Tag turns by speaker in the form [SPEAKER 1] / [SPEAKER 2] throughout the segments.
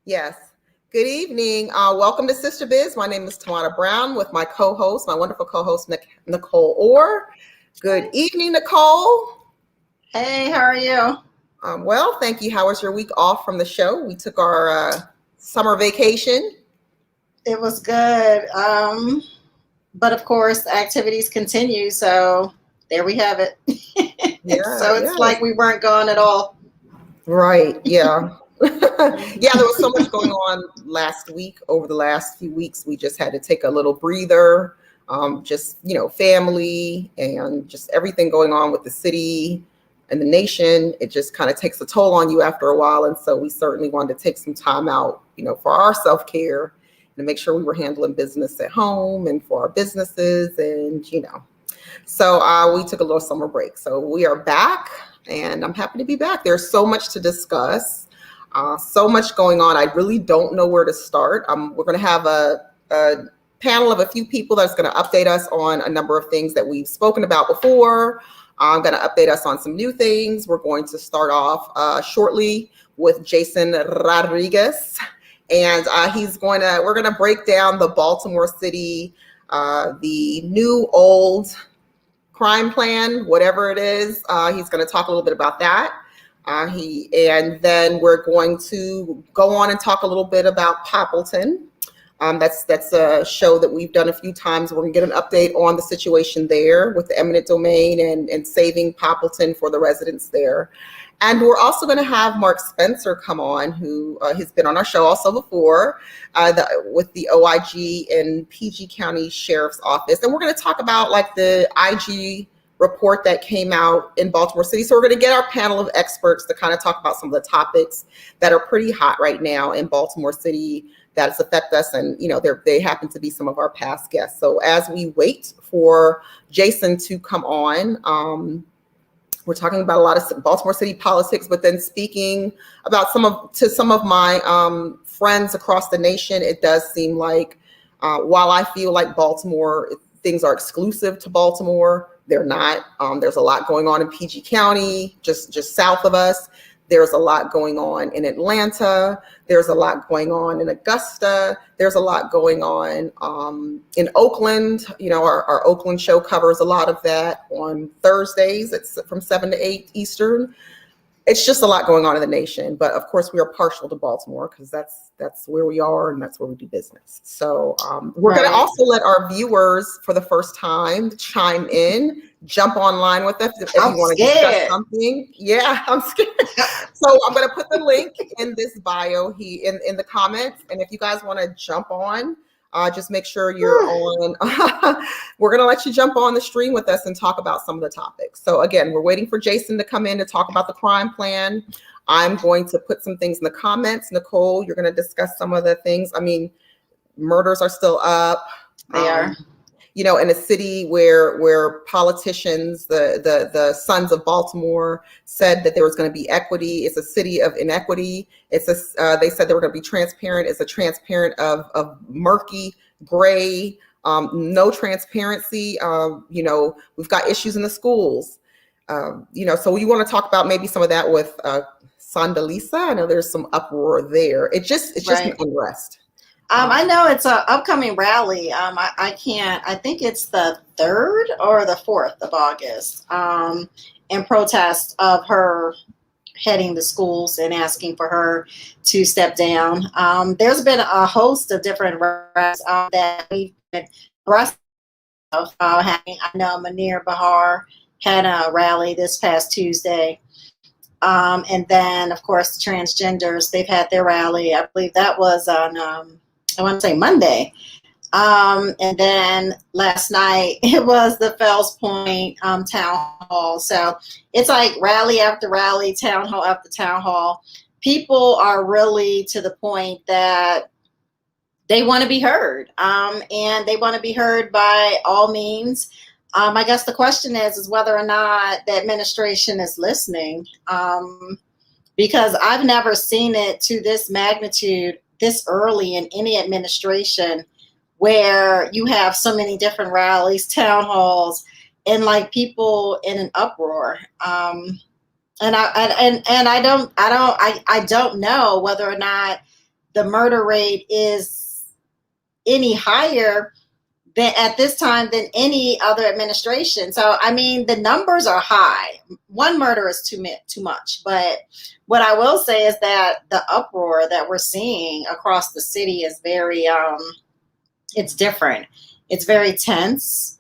[SPEAKER 1] Yes. Good evening. Welcome to Sistabiz. My name is Tamara Brown with my co-host, my wonderful co-host, Nicole Orr. Good evening, Nicole.
[SPEAKER 2] Hey, how are you?
[SPEAKER 1] Well, thank you. How was your week off from the show? We took our summer vacation.
[SPEAKER 2] It was good. But of course, activities continue. So there we have it.
[SPEAKER 1] Yeah,
[SPEAKER 2] So it's
[SPEAKER 1] yes.
[SPEAKER 2] like we weren't gone at all.
[SPEAKER 1] Right. Yeah. Yeah, there was so much going on last week. Over the last few weeks, we just had to take a little breather. Just, family and just everything going on with the city and the nation. It just kind of takes a toll on you after a while. And so we certainly wanted to take some time out, for our self-care and to make sure we were handling business at home and for our businesses and. So we took a little summer break. So we are back and I'm happy to be back. There's so much to discuss, so much going on. I really don't know where to start. We're going to have a panel of a few people that's going to update us on a number of things that we've spoken about before. I'm going to update us on some new things. We're going to start off shortly with Jason Rodriguez. And we're going to break down the Baltimore City, the new old crime plan, whatever it is. He's going to talk a little bit about that. And then we're going to go on and talk a little bit about Poppleton. That's a show that we've done a few times. We're going to get an update on the situation there with the eminent domain and saving Poppleton for the residents there. And we're also going to have Mark Spencer come on, who has been on our show also before, with the OIG and PG County Sheriff's Office. And we're going to talk about like the IG report that came out in Baltimore City. So we're going to get our panel of experts to kind of talk about some of the topics that are pretty hot right now in Baltimore City that affect us. And, they happen to be some of our past guests. So as we wait for Jason to come on, we're talking about a lot of Baltimore City politics, but then speaking about some of my friends across the nation, it does seem like while I feel like Baltimore, things are exclusive to Baltimore, they're not. There's a lot going on in PG County, just south of us. There's a lot going on in Atlanta. There's a lot going on in Augusta. There's a lot going on in Oakland. Our Oakland show covers a lot of that on Thursdays. It's from 7 to 8 Eastern. It's just a lot going on in the nation. But of course, we are partial to Baltimore because that's where we are and that's where we do business. So we're going to also let our viewers for the first time chime in, jump online with us if you want to discuss something. Yeah, I'm scared. So I'm going to put the link in this bio in the comments. And if you guys want to jump on, just make sure you're on. We're going to let you jump on the stream with us and talk about some of the topics. So again, we're waiting for Jason to come in to talk about the crime plan. I'm going to put some things in the comments. Nicole, you're going to discuss some of the things. I mean, murders are still up.
[SPEAKER 2] They are.
[SPEAKER 1] In a city where politicians, the sons of Baltimore, said that there was going to be equity. It's a city of inequity. They said they were going to be transparent. It's a transparent of murky, gray, no transparency. We've got issues in the schools. So you want to talk about maybe some of that with Sandalisa. I know there's some uproar there. It's just an unrest.
[SPEAKER 2] I know it's an upcoming rally. I think it's the 3rd or the 4th of August, in protest of her heading the schools and asking for her to step down. There's been a host of different rallies that we've been abreast of having. I know Munir Bahar had a rally this past Tuesday. And then, of course, the transgenders, they've had their rally. I believe that was on I want to say Monday. And then last night it was the Fells Point town hall. So it's like rally after rally, town hall after town hall. People are really to the point that they want to be heard, and they want to be heard by all means. I guess the question is whether or not the administration is listening, because I've never seen it to this magnitude this early in any administration, where you have so many different rallies, town halls, and like people in an uproar. And I don't know whether or not the murder rate is any higher than at this time than any other administration. So, I mean, the numbers are high. One murder is too much. But what I will say is that the uproar that we're seeing across the city is very, it's different. It's very tense.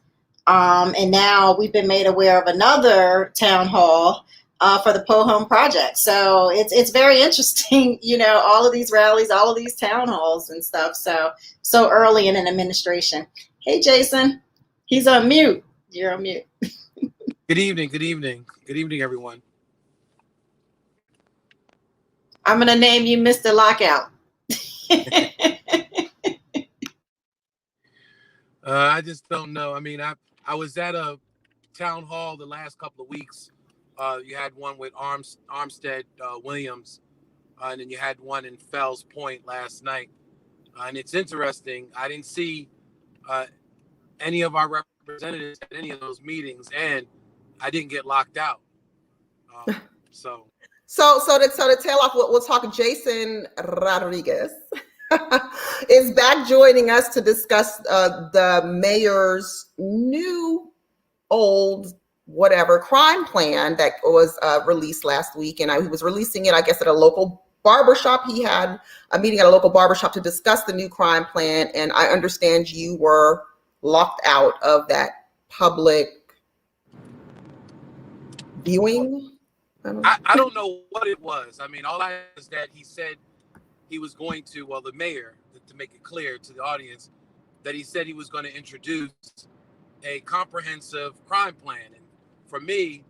[SPEAKER 2] And now we've been made aware of another town hall for the Po Home Project. So it's very interesting, all of these rallies, all of these town halls and stuff. So early in an administration. Hey, Jason. He's on mute. You're on mute.
[SPEAKER 3] Good evening. Good evening. Good evening, everyone.
[SPEAKER 2] I'm going to name you Mr. Lockout.
[SPEAKER 3] I just don't know. I mean, I was at a town hall the last couple of weeks. You had one with Armstead Williams, and then you had one in Fells Point last night. And it's interesting. I didn't see any of our representatives at any of those meetings, and I didn't get locked out. So
[SPEAKER 1] to tail off, we'll talk. Jason Rodriguez is back joining us to discuss the mayor's new, old, whatever crime plan that was released last week, and he was releasing it, I guess, at a local barbershop. He had a meeting at a local barbershop to discuss the new crime plan, and I understand you were locked out of that public viewing.
[SPEAKER 3] I don't know what it was. I mean, all I know is that he said he was going to, well, the mayor, to make it clear to the audience, that he said he was going to introduce a comprehensive crime plan. And for me,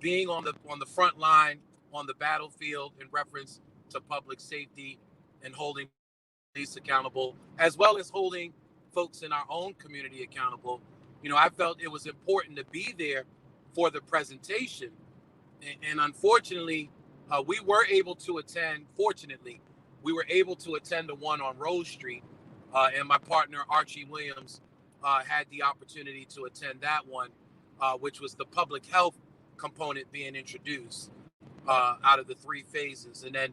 [SPEAKER 3] being on the front line, on the battlefield in reference to public safety and holding police accountable, as well as holding folks in our own community accountable, I felt it was important to be there for the presentation. And unfortunately, we were able to attend. Fortunately, we were able to attend the one on Rose Street, and my partner Archie Williams had the opportunity to attend that one, which was the public health component being introduced out of the 3 phases. And then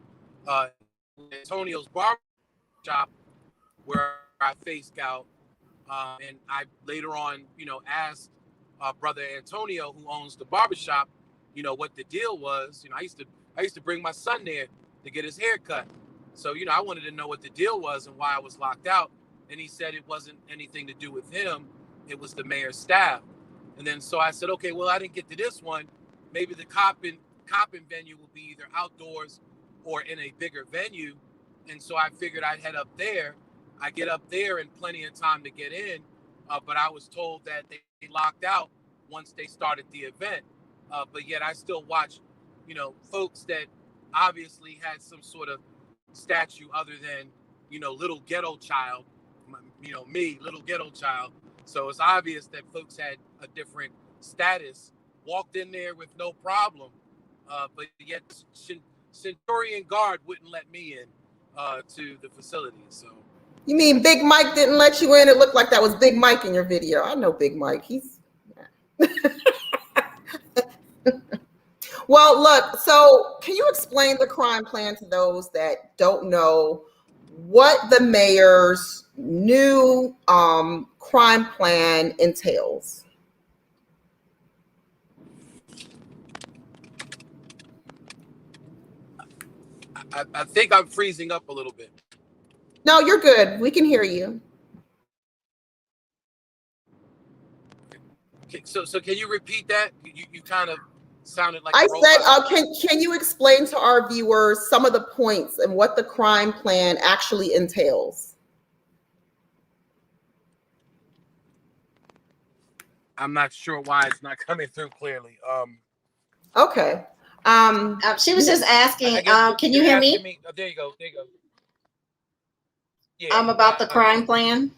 [SPEAKER 3] Antonio's barber shop, where I faced out, and I later on, asked brother Antonio, who owns the barbershop, what the deal was. I used to bring my son there to get his hair cut. So, I wanted to know what the deal was and why I was locked out. And he said it wasn't anything to do with him. It was the mayor's staff. And then so I said, okay, well, I didn't get to this one. Maybe the Coppin venue will be either outdoors or in a bigger venue. And so I figured I'd head up there. I get up there in plenty of time to get in. But I was told that they locked out once they started the event. But yet I still watch, folks that obviously had some sort of statue other than, little ghetto child, me, little ghetto child. So it's obvious that folks had a different status, walked in there with no problem. But yet Centurion Guard wouldn't let me in to the facility. So.
[SPEAKER 1] You mean Big Mike didn't let you in? It looked like that was Big Mike in your video. I know Big Mike. He's... Well, look, so can you explain the crime plan to those that don't know what the mayor's new crime plan entails?
[SPEAKER 3] I think I'm freezing up a little bit.
[SPEAKER 1] No, you're good. We can hear you.
[SPEAKER 3] So can you repeat that? You kind of sounded like
[SPEAKER 1] I said, can you explain to our viewers some of the points and what the crime plan actually entails?
[SPEAKER 3] I'm not sure why it's not coming through clearly.
[SPEAKER 1] Okay.
[SPEAKER 2] She was just asking, can you hear me?
[SPEAKER 3] Oh, there you go.
[SPEAKER 2] Yeah, about the crime plan.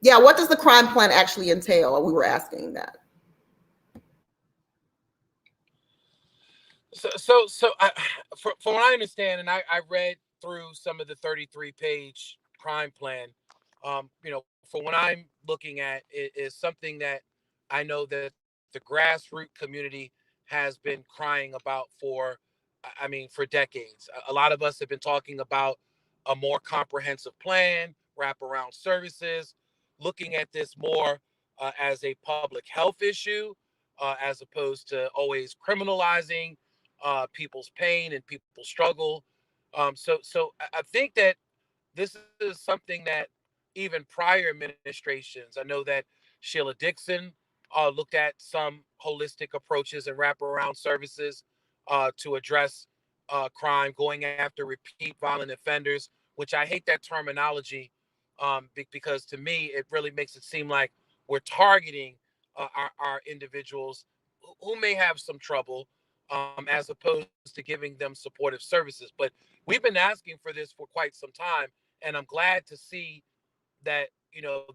[SPEAKER 1] Yeah, what does the crime plan actually entail? We were asking that.
[SPEAKER 3] So from what I understand, and I read through some of the 33-page crime plan, from what I'm looking at, it is something that I know that the grassroots community has been crying about for I mean, for decades. A lot of us have been talking about a more comprehensive plan, wraparound services, looking at this more as a public health issue, as opposed to always criminalizing people's pain and people's struggle. So I think that this is something that even prior administrations, I know that Sheila Dixon looked at some holistic approaches and wraparound services to address crime, going after repeat violent offenders, which I hate that terminology because to me, it really makes it seem like we're targeting our individuals who may have some trouble as opposed to giving them supportive services. But we've been asking for this for quite some time, and I'm glad to see that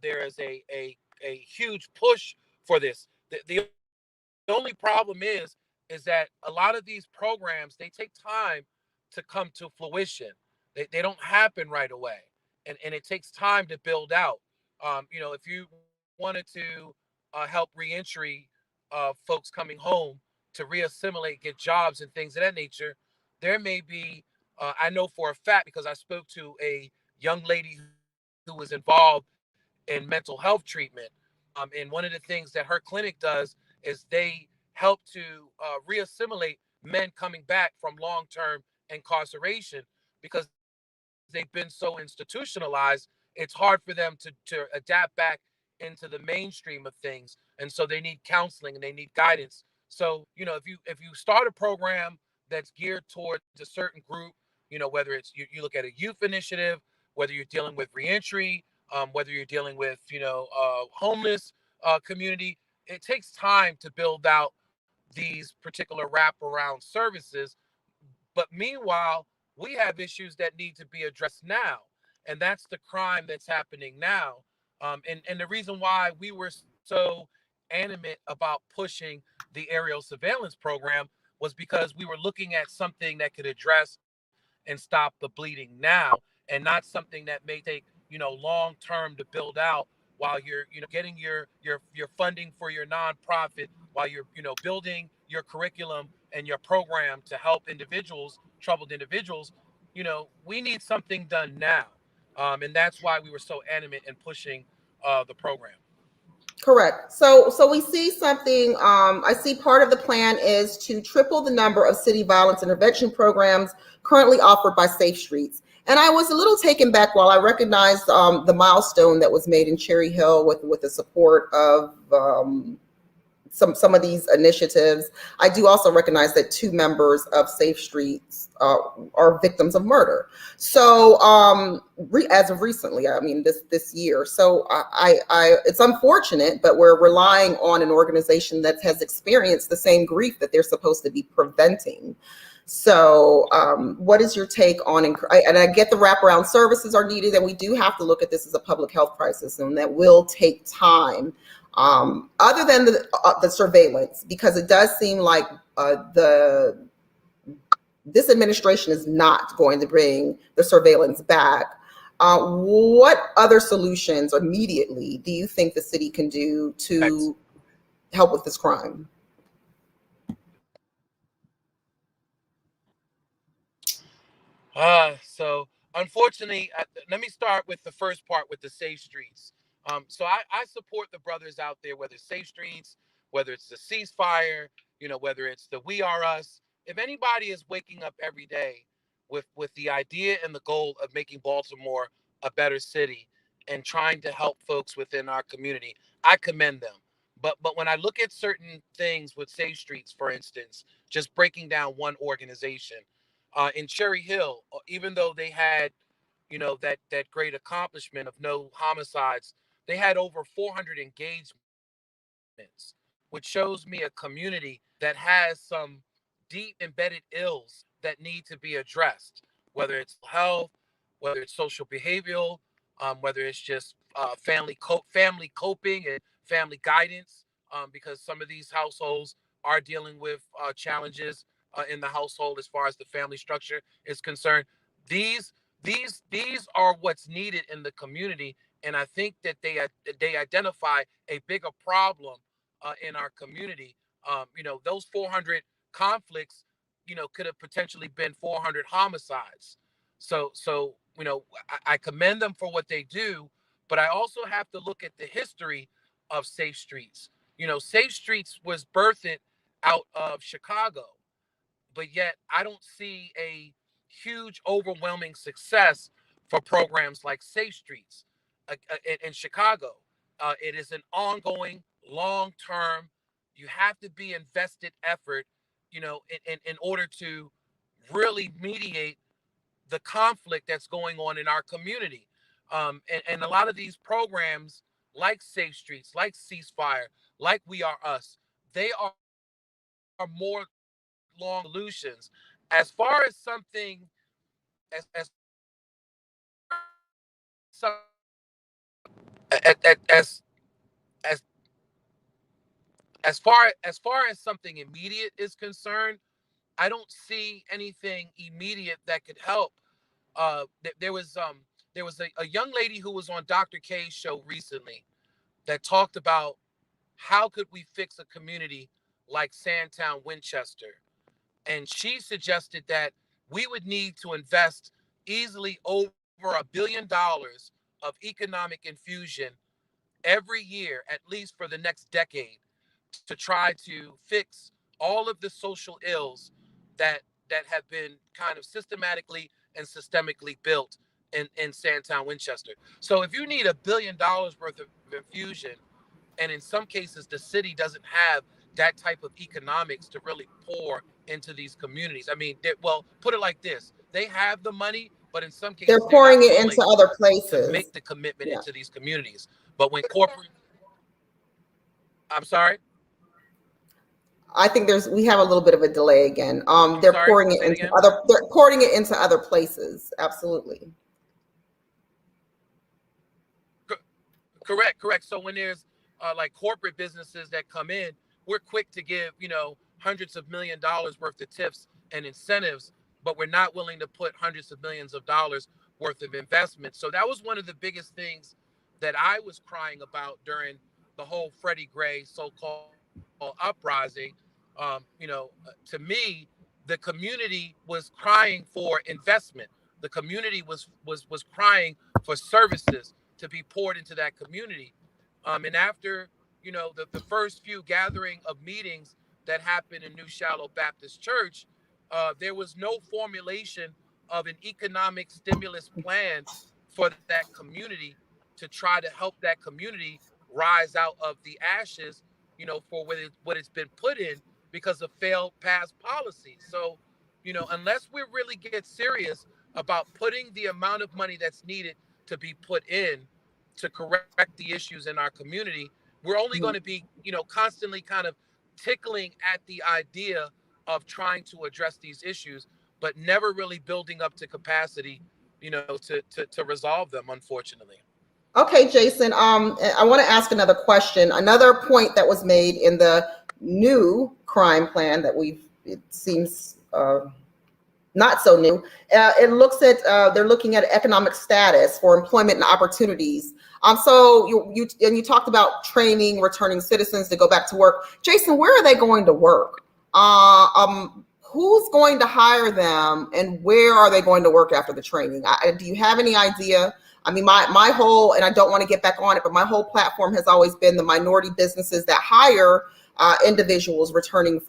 [SPEAKER 3] there is a huge push for this. The only problem is that a lot of these programs, they take time to come to fruition. They don't happen right away, and it takes time to build out. If you wanted to help reentry folks coming home to reassimilate, get jobs and things of that nature, there may be. I know for a fact because I spoke to a young lady who was involved in mental health treatment. And one of the things that her clinic does is they help to reassimilate men coming back from long-term incarceration because they've been so institutionalized. It's hard for them to adapt back into the mainstream of things, and so they need counseling and they need guidance. So if you start a program that's geared towards a certain group, whether it's you look at a youth initiative, whether you're dealing with reentry, whether you're dealing with homeless community, it takes time to build out these particular wraparound services. But meanwhile, we have issues that need to be addressed now, and that's the crime that's happening now. And the reason why we were so animate about pushing the aerial surveillance program was because we were looking at something that could address and stop the bleeding now, and not something that may take long term to build out while you're getting your funding for your nonprofit, while you're building your curriculum and your program to help individuals, troubled individuals. We need something done now, and that's why we were so animate in pushing the program.
[SPEAKER 1] Correct. So we see something. I see part of the plan is to triple the number of city violence intervention programs currently offered by Safe Streets. And I was a little taken back while I recognized the milestone that was made in Cherry Hill with the support of some of these initiatives. I do also recognize that 2 members of Safe Streets are victims of murder. So as of recently, I mean this year. So I it's unfortunate, but we're relying on an organization that has experienced the same grief that they're supposed to be preventing. So what is your take on, and I get the wraparound services are needed, and we do have to look at this as a public health crisis, and that will take time. Other than the surveillance, because it does seem like this administration is not going to bring the surveillance back. What other solutions immediately do you think the city can do to help with this crime?
[SPEAKER 3] So unfortunately, let me start with the first part with the Safe Streets. So I support the brothers out there, whether it's Safe Streets, whether it's the ceasefire, whether it's the We Are Us. If anybody is waking up every day with the idea and the goal of making Baltimore a better city and trying to help folks within our community, I commend them. But when I look at certain things with Safe Streets, for instance, just breaking down one organization, in Cherry Hill, even though they had, that great accomplishment of no homicides, they had over 400 engagements, which shows me a community that has some deep embedded ills that need to be addressed, whether it's health, whether it's social behavioral, whether it's just family coping and family guidance, because some of these households are dealing with challenges in the household as far as the family structure is concerned. These these are what's needed in the community, and I think that they identify a bigger problem in our community. Those 400 conflicts could have potentially been 400 homicides. So, I commend them for what they do, but I also have to look at the history of Safe Streets. Safe Streets was birthed out of Chicago, but yet I don't see a huge, overwhelming success for programs like Safe Streets in Chicago. It is an ongoing, long term. You have to be invested effort, in order to really mediate the conflict that's going on in our community. And a lot of these programs, like Safe Streets, like Ceasefire, like We Are Us, they are more long solutions. As far as something as some as as as far as something immediate is concerned, I don't see anything immediate that could help. There was a young lady who was on Dr. K's show recently that talked about how could we fix a community like Sandtown, Winchester, and she suggested that we would need to invest easily over $1 billion of economic infusion every year, at least for the next decade, to try to fix all of the social ills that have been kind of systematically and systemically built in Sandtown, Winchester. So if you need $1 billion worth of infusion, and in some cases the city doesn't have that type of economics to really pour into these communities. I mean, well, put it like this: they have the money, but in some
[SPEAKER 1] They're
[SPEAKER 3] cases they're not
[SPEAKER 1] pouring it
[SPEAKER 3] willing
[SPEAKER 1] into other
[SPEAKER 3] to
[SPEAKER 1] places.
[SPEAKER 3] make the commitment
[SPEAKER 1] Yeah.
[SPEAKER 3] into these communities. But when corporate, I'm sorry.
[SPEAKER 1] I think we have a little bit of a delay again.
[SPEAKER 3] I'm
[SPEAKER 1] They're
[SPEAKER 3] sorry.
[SPEAKER 1] pouring it
[SPEAKER 3] Say it
[SPEAKER 1] into
[SPEAKER 3] again.
[SPEAKER 1] they're pouring it into other places. Absolutely.
[SPEAKER 3] Correct. So when there's like corporate businesses that come in, we're quick to give hundreds of $1 million worth of tips and incentives, but we're not willing to put hundreds of millions of dollars worth of investment. So that was one of the biggest things that I was crying about during the whole Freddie Gray so-called uprising. To me, the community was crying for investment. The community was crying for services to be poured into that community. And after, the first few gathering of meetings that happened in New Shallow Baptist Church, there was no formulation of an economic stimulus plan for that community to try to help that community rise out of the ashes, for what it's been put in because of failed past policies. So, unless we really get serious about putting the amount of money that's needed to be put in to correct the issues in our community, we're only going to be, constantly kind of tickling at the idea of trying to address these issues, but never really building up to capacity, to resolve them, unfortunately.
[SPEAKER 1] Okay, Jason. I want to ask another question. Another point that was made in the new crime plan that it seems not so new. It looks at they're looking at economic status for employment and opportunities. So you talked about training returning citizens to go back to work. Jason, where are they going to work? Who's going to hire them, and where are they going to work after the training? Do you have any idea? I mean, my whole, and I don't want to get back on it, but my whole platform has always been the minority businesses that hire individuals returning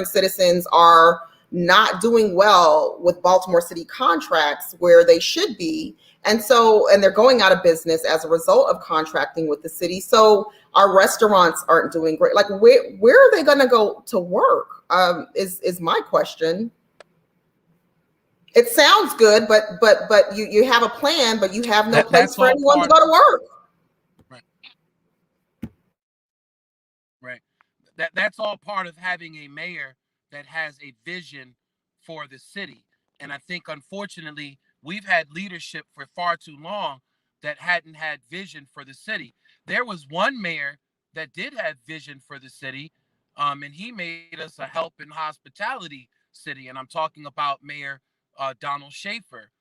[SPEAKER 1] citizens are not doing well with Baltimore City contracts where they should be. And they're going out of business as a result of contracting with the city. So our restaurants aren't doing great. Like, where are they going to go to work? Is my question. It sounds good, but you have a plan, but you have no place for anyone to go to work.
[SPEAKER 3] Right. Right. That's all part of having a mayor that has a vision for the city. And I think, unfortunately, we've had leadership for far too long that hadn't had vision for the city. There was one mayor that did have vision for the city, and he made us a help and hospitality city. And I'm talking about Mayor Donald Schaefer,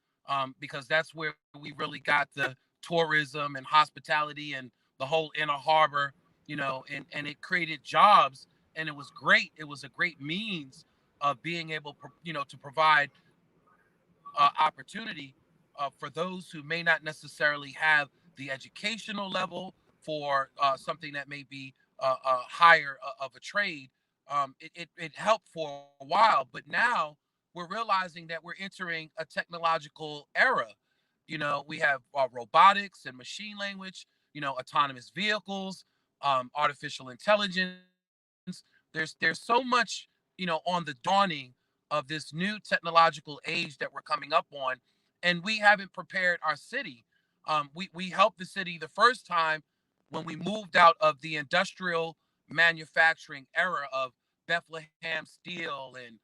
[SPEAKER 3] because that's where we really got the tourism and hospitality and the whole inner harbor, and it created jobs, and it was great. It was a great means of being able, to provide opportunity for those who may not necessarily have the educational level for something that may be higher of a trade. It helped for a while, but now we're realizing that we're entering a technological era. We have robotics and machine language, autonomous vehicles, artificial intelligence. There's so much, on the dawning of this new technological age that we're coming up on, and we haven't prepared our city. We helped the city the first time when we moved out of the industrial manufacturing era of Bethlehem Steel and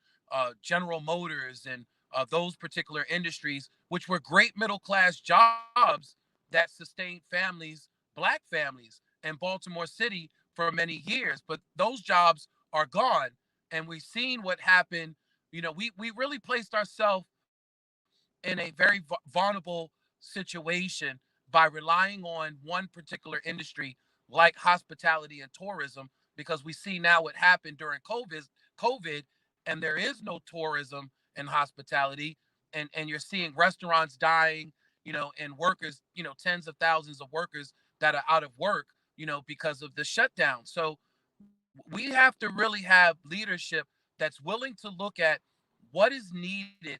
[SPEAKER 3] General Motors and those particular industries, which were great middle class jobs that sustained families, Black families in Baltimore City for many years. But those jobs are gone. And we've seen what happened. We really placed ourselves in a very vulnerable situation by relying on one particular industry like hospitality and tourism, because we see now what happened during COVID, and there is no tourism and hospitality, and you're seeing restaurants dying, and workers, tens of thousands of workers that are out of work, because of the shutdown. So we have to really have leadership that's willing to look at what is needed,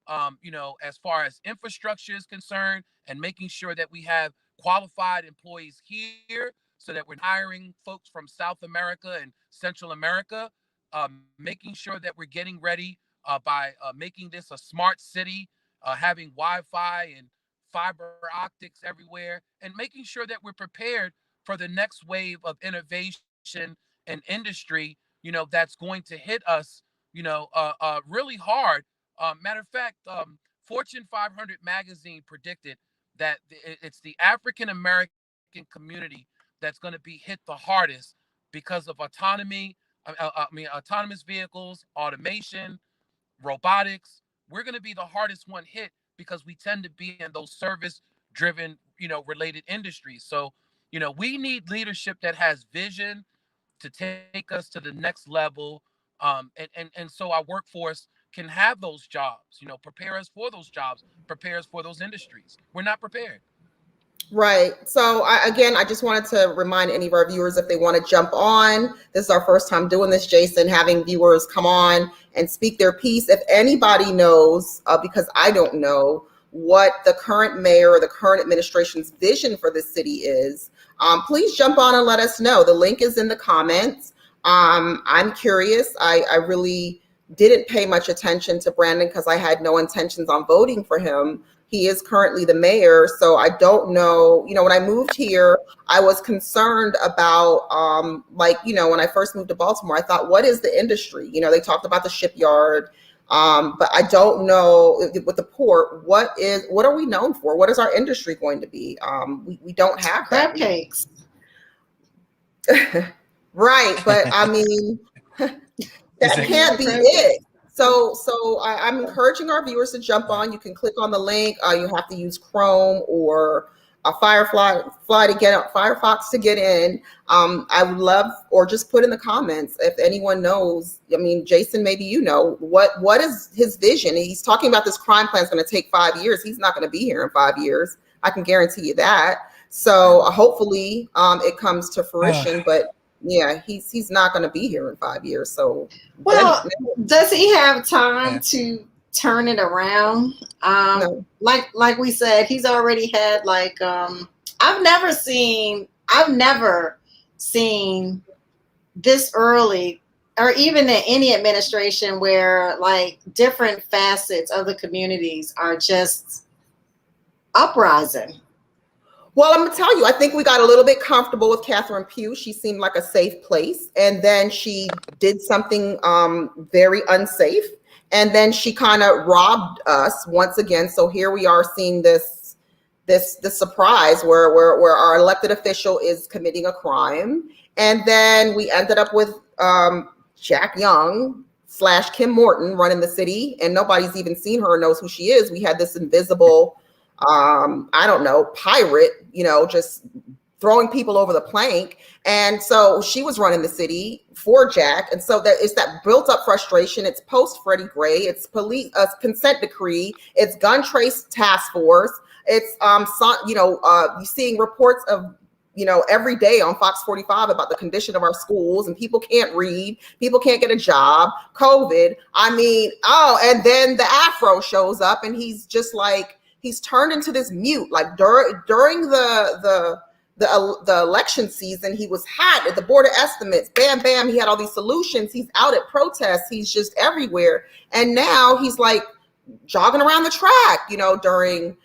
[SPEAKER 3] as far as infrastructure is concerned, and making sure that we have qualified employees here so that we're hiring folks from South America and Central America, making sure that we're getting ready by making this a smart city, having Wi-Fi and fiber optics everywhere, and making sure that we're prepared for the next wave of innovation and industry, that's going to hit us, really hard. Matter of fact, Fortune 500 magazine predicted that it's the African American community that's going to be hit the hardest because of autonomous vehicles, automation, robotics. We're going to be the hardest one hit because we tend to be in those service-driven, related industries. So, we need leadership that has vision to take us to the next level, and so our workforce can have those jobs, prepare us for those jobs, prepare us for those industries. We're not prepared.
[SPEAKER 1] Right. So I just wanted to remind any of our viewers, if they want to jump on, this is our first time doing this, Jason, having viewers come on and speak their piece. If anybody knows, because I don't know, what the current mayor or the current administration's vision for the city is, please jump on and let us know. The link is in the comments. I'm curious. I really didn't pay much attention to Brandon because I had no intentions on voting for him. He is currently the mayor, so I don't know. When I moved here, I was concerned about, when I first moved to Baltimore, I thought, what is the industry? They talked about the shipyard, but I don't know with the port, what are we known for? What is our industry going to be? We don't have that.
[SPEAKER 2] Crab cakes.
[SPEAKER 1] Right, but I mean, that can't be it. So I'm encouraging our viewers to jump on. You can click on the link. You have to use Chrome or a Firefox to get in. I would love, or just put in the comments if anyone knows. I mean, Jason, maybe what is his vision? He's talking about this crime plan is going to take 5 years. He's not going to be here in 5 years. I can guarantee you that. So hopefully it comes to fruition. But yeah, he's not going to be here in 5 years. So,
[SPEAKER 2] well, does he have time to turn it around?
[SPEAKER 1] No.
[SPEAKER 2] Like we said, he's already had I've never seen this early, or even in any administration, where different facets of the communities are just uprising.
[SPEAKER 1] Well, I'm gonna tell you, I think we got a little bit comfortable with Catherine Pugh. She seemed like a safe place, and then she did something very unsafe, and then she kind of robbed us once again. So here we are seeing this surprise where our elected official is committing a crime, and then we ended up with Jack Young / Kim Morton running the city, and nobody's even seen her or knows who she is. We had this invisible, I don't know, pirate, just throwing people over the plank. And so she was running the city for Jack. And so that it's that built up frustration. It's post Freddie Gray. It's police consent decree. It's gun trace task force. It's you seeing reports of every day on Fox 45 about the condition of our schools, and people can't read, people can't get a job, COVID. I mean, and then the Afro shows up, and he's just like, he's turned into this mute. Like during the election season, he was hot at the Board of Estimates. Bam, bam. He had all these solutions. He's out at protests. He's just everywhere. And now he's like jogging around the track, during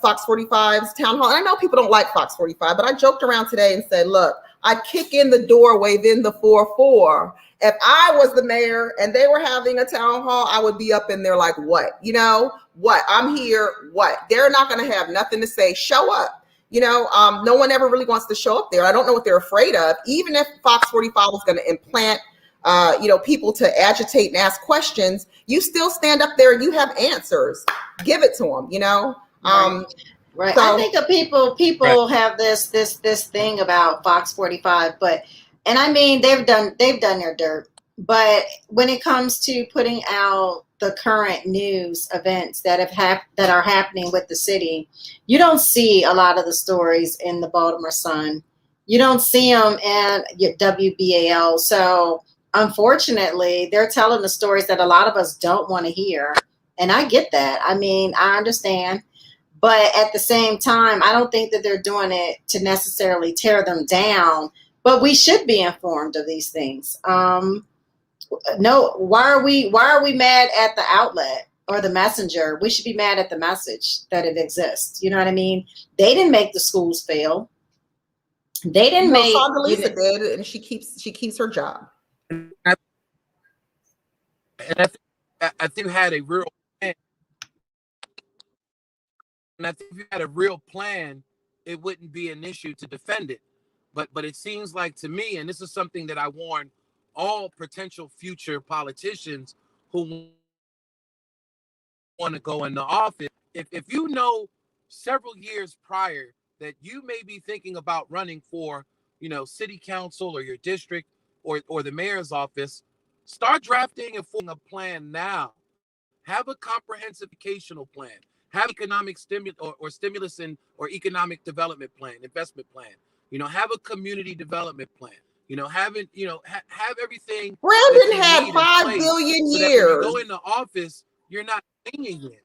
[SPEAKER 1] Fox 45's town hall. And I know people don't like Fox 45, but I joked around today and said, look, I'd kick in the door, wave in the 4-4. If I was the mayor and they were having a town hall, I would be up in there like, what? What? I'm here. What? They're not going to have nothing to say. Show up. No one ever really wants to show up there. I don't know what they're afraid of. Even if Fox 45 was going to implant, people to agitate and ask questions, you still stand up there and you have answers. Give it to them,
[SPEAKER 2] Right.
[SPEAKER 1] So,
[SPEAKER 2] I think of people have this thing about Fox 45, and I mean, they've done their dirt. But when it comes to putting out the current news events that are happening with the city, you don't see a lot of the stories in the Baltimore Sun. You don't see them in your WBAL. So unfortunately, they're telling the stories that a lot of us don't want to hear. And I get that. I mean, I understand. But at the same time, I don't think that they're doing it to necessarily tear them down. But we should be informed of these things. No, why are we mad at the outlet or the messenger? We should be mad at the message that it exists. You know what I mean? They didn't make the schools fail. They didn't make.
[SPEAKER 1] Condoleezza did, and she keeps her job.
[SPEAKER 3] And I think you had a real plan. And I think if you had a real plan, it wouldn't be an issue to defend it. But it seems like to me, and this is something that I warn all potential future politicians who want to go into office, if you know several years prior that you may be thinking about running for, city council or your district or the mayor's office, start drafting and forming a plan now. Have a comprehensive educational plan. Have economic stimulus or economic development plan, investment plan. Have a community development plan. Have everything.
[SPEAKER 1] Brandon had 5 billion years.
[SPEAKER 3] When you go into office, you're not winging it.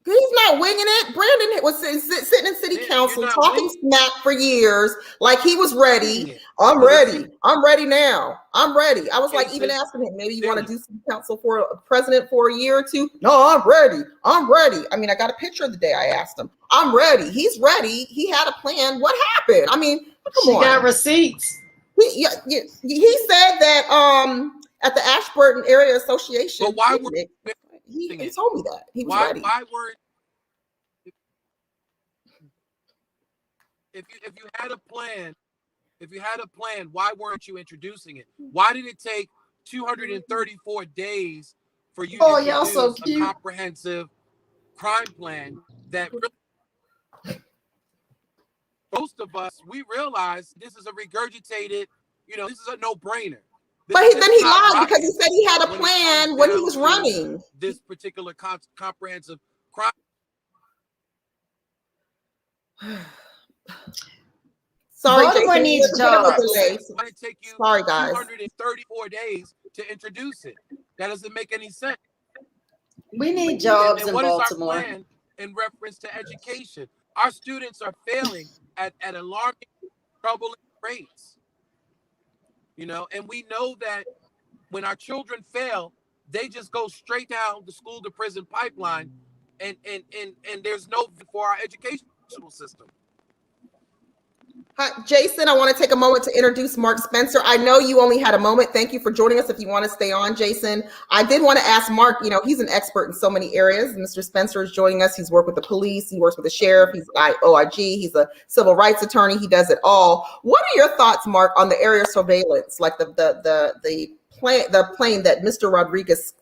[SPEAKER 1] He's not winging it. Brandon was sitting in city council talking smack for years, like he was ready. I'm ready. I'm ready now. I'm ready. I was even asking him, maybe you want to do city council for a president for a year or two? No, I'm ready. I'm ready. I mean, I got a picture of the day I asked him. I'm ready. He's ready. He had a plan. What happened? I mean, come on.
[SPEAKER 2] She got receipts.
[SPEAKER 1] He said that at the Ashburton Area Association.
[SPEAKER 3] But why
[SPEAKER 1] he told me that he was ready.
[SPEAKER 3] Why weren't if you had a plan, why weren't you introducing it? Why did it take 234 days for you to introduce a comprehensive crime plan that really, most of us, we realize this is a regurgitated, this is a no-brainer.
[SPEAKER 1] But then he lied because he said he had a plan when he was running.
[SPEAKER 3] This particular comprehensive crime.
[SPEAKER 1] Sorry,
[SPEAKER 2] Baltimore needs jobs.
[SPEAKER 1] Sorry, guys.
[SPEAKER 3] 234 days to introduce it. That doesn't make any sense.
[SPEAKER 2] We need jobs in Baltimore.
[SPEAKER 3] What is our plan in reference to education? Our students are failing at alarming, troubling rates. And we know that when our children fail, they just go straight down the school to prison pipeline, and there's no for our educational system.
[SPEAKER 1] Hi, Jason, I want to take a moment to introduce Mark Spencer. I know you only had a moment. Thank you for joining us. If you want to stay on, Jason, I did want to ask Mark, he's an expert in so many areas. Mr. Spencer is joining us. He's worked with the police. He works with the sheriff. He's OIG. He's a civil rights attorney. He does it all. What are your thoughts, Mark, on the area surveillance, like the plane that Mr. Rodriguez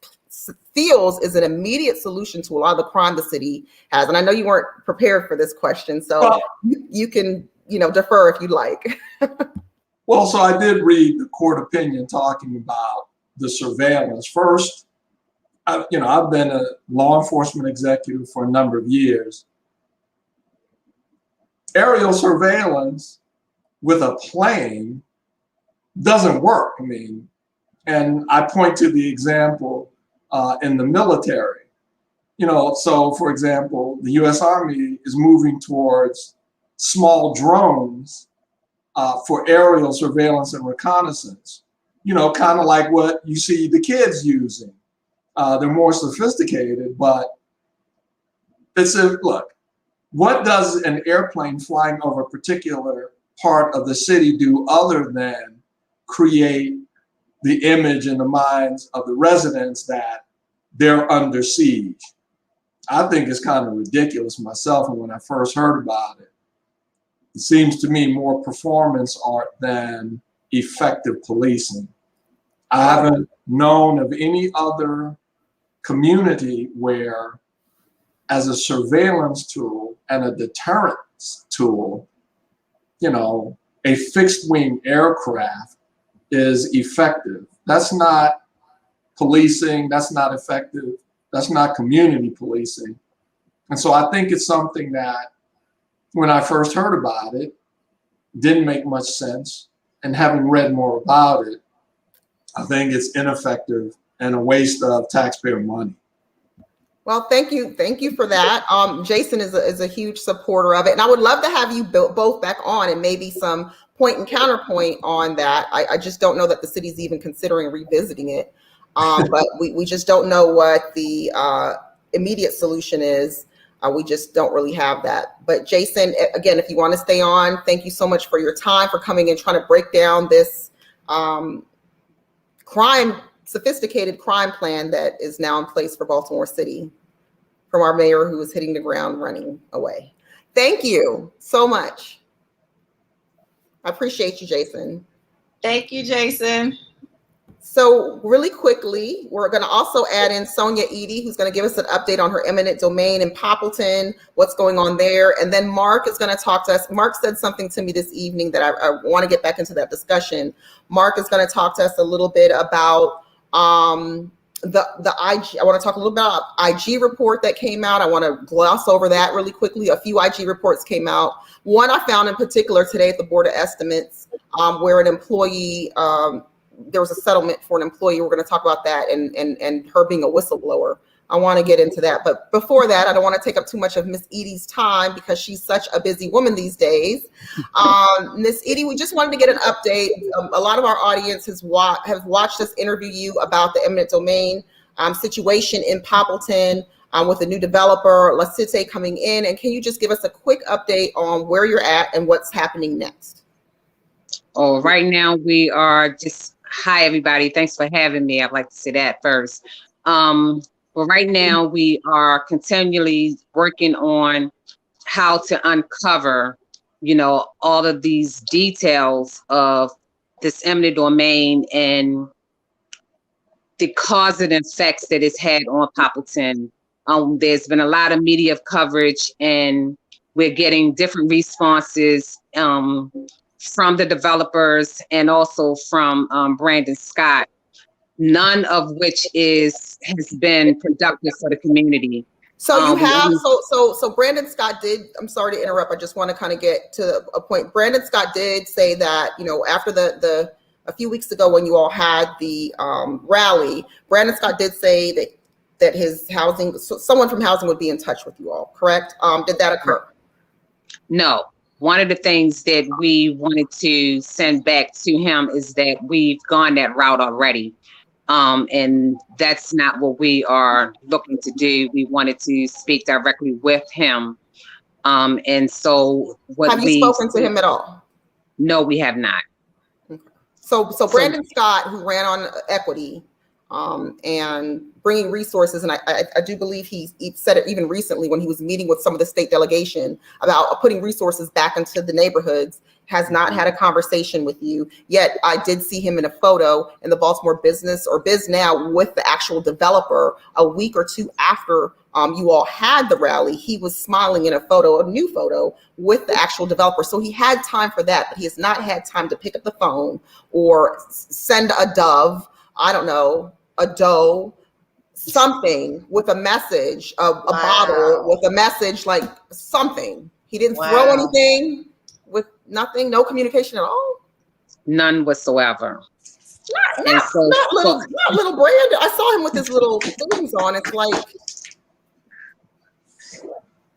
[SPEAKER 1] feels is an immediate solution to a lot of the crime the city has? And I know you weren't prepared for this question, so you can defer if you'd like.
[SPEAKER 4] Well, so I did read the court opinion talking about the surveillance. First, I've been a law enforcement executive for a number of years. Aerial surveillance with a plane doesn't work. And I point to the example in the military. So for example, the U.S. Army is moving towards small drones for aerial surveillance and reconnaissance, kind of like what you see the kids using. They're more sophisticated, but look, what does an airplane flying over a particular part of the city do other than create the image in the minds of the residents that they're under siege? I think it's kind of ridiculous myself. And when I first heard about it, it seems to me more performance art than effective policing. I haven't known of any other community where, as a surveillance tool and a deterrence tool, a fixed wing aircraft is effective. That's not policing. That's not effective. That's not community policing. And so I think it's something that, when I first heard about it, didn't make much sense. And having read more about it, I think it's ineffective and a waste of taxpayer money.
[SPEAKER 1] Well, thank you for that. Jason is a huge supporter of it, and I would love to have you both back on and maybe some point and counterpoint on that. I just don't know that the city's even considering revisiting it, but we just don't know what the immediate solution is. We just don't really have that. But Jason, again, if you want to stay on, thank you so much for your time, for coming and trying to break down this sophisticated crime plan that is now in place for Baltimore City from our mayor, who is hitting the ground running away. Thank you so much. I appreciate you, Jason.
[SPEAKER 2] Thank you, Jason.
[SPEAKER 1] So really quickly, we're going to also add in Sonia Eaddy, who's going to give us an update on her eminent domain in Poppleton, what's going on there. And then Mark is going to talk to us. Mark said something to me this evening that I want to get back into that discussion. Mark is going to talk to us a little bit about the IG. I want to talk a little bit about IG report that came out. I want to gloss over that really quickly. A few IG reports came out. One I found in particular today at the Board of Estimates, where an employee, there was a settlement for an employee. We're going to talk about that and her being a whistleblower. I want to get into that. But before that, I don't want to take up too much of Miss Eaddy's time because she's such a busy woman these days. Miss Eaddy, we just wanted to get an update. A lot of our audience have watched us interview you about the eminent domain situation in Poppleton with a new developer, La Cité, coming in. And can you just give us a quick update on where you're at and what's happening next?
[SPEAKER 5] Oh, right now we are just, hi, everybody. Thanks for having me. I'd like to say that first. But right now we are continually working on how to uncover, all of these details of this eminent domain and the cause and effects that it's had on Poppleton. There's been a lot of media coverage and we're getting different responses from the developers and also from Brandon Scott, none of which has been productive for the community.
[SPEAKER 1] So you have, so Brandon Scott did, I'm sorry to interrupt, I just want to kind of get to a point. Brandon Scott did say that, after a few weeks ago when you all had the rally, Brandon Scott did say that his housing, someone from housing would be in touch with you all, correct? Did that occur?
[SPEAKER 5] No. One of the things that we wanted to send back to him is that we've gone that route already. And that's not what we are looking to do. We wanted to speak directly with him. And so
[SPEAKER 1] have you spoken to him at all?
[SPEAKER 5] No, we have not.
[SPEAKER 1] Okay. So Brandon Scott, who ran on equity and bringing resources, and I do believe he said it even recently when he was meeting with some of the state delegation about putting resources back into the neighborhoods, has not had a conversation with you yet. I did see him in a photo in the Baltimore Business or Biz Now with the actual developer a week or two after you all had the rally, he was smiling in a new photo with the actual developer. So he had time for that, but he has not had time to pick up the phone or send a dove, I don't know, a doe, something with a message, a bottle with a message, like something. He didn't throw anything, with nothing, no communication at all.
[SPEAKER 5] None whatsoever.
[SPEAKER 1] Not little Brandon. I saw him with his little things on. It's like,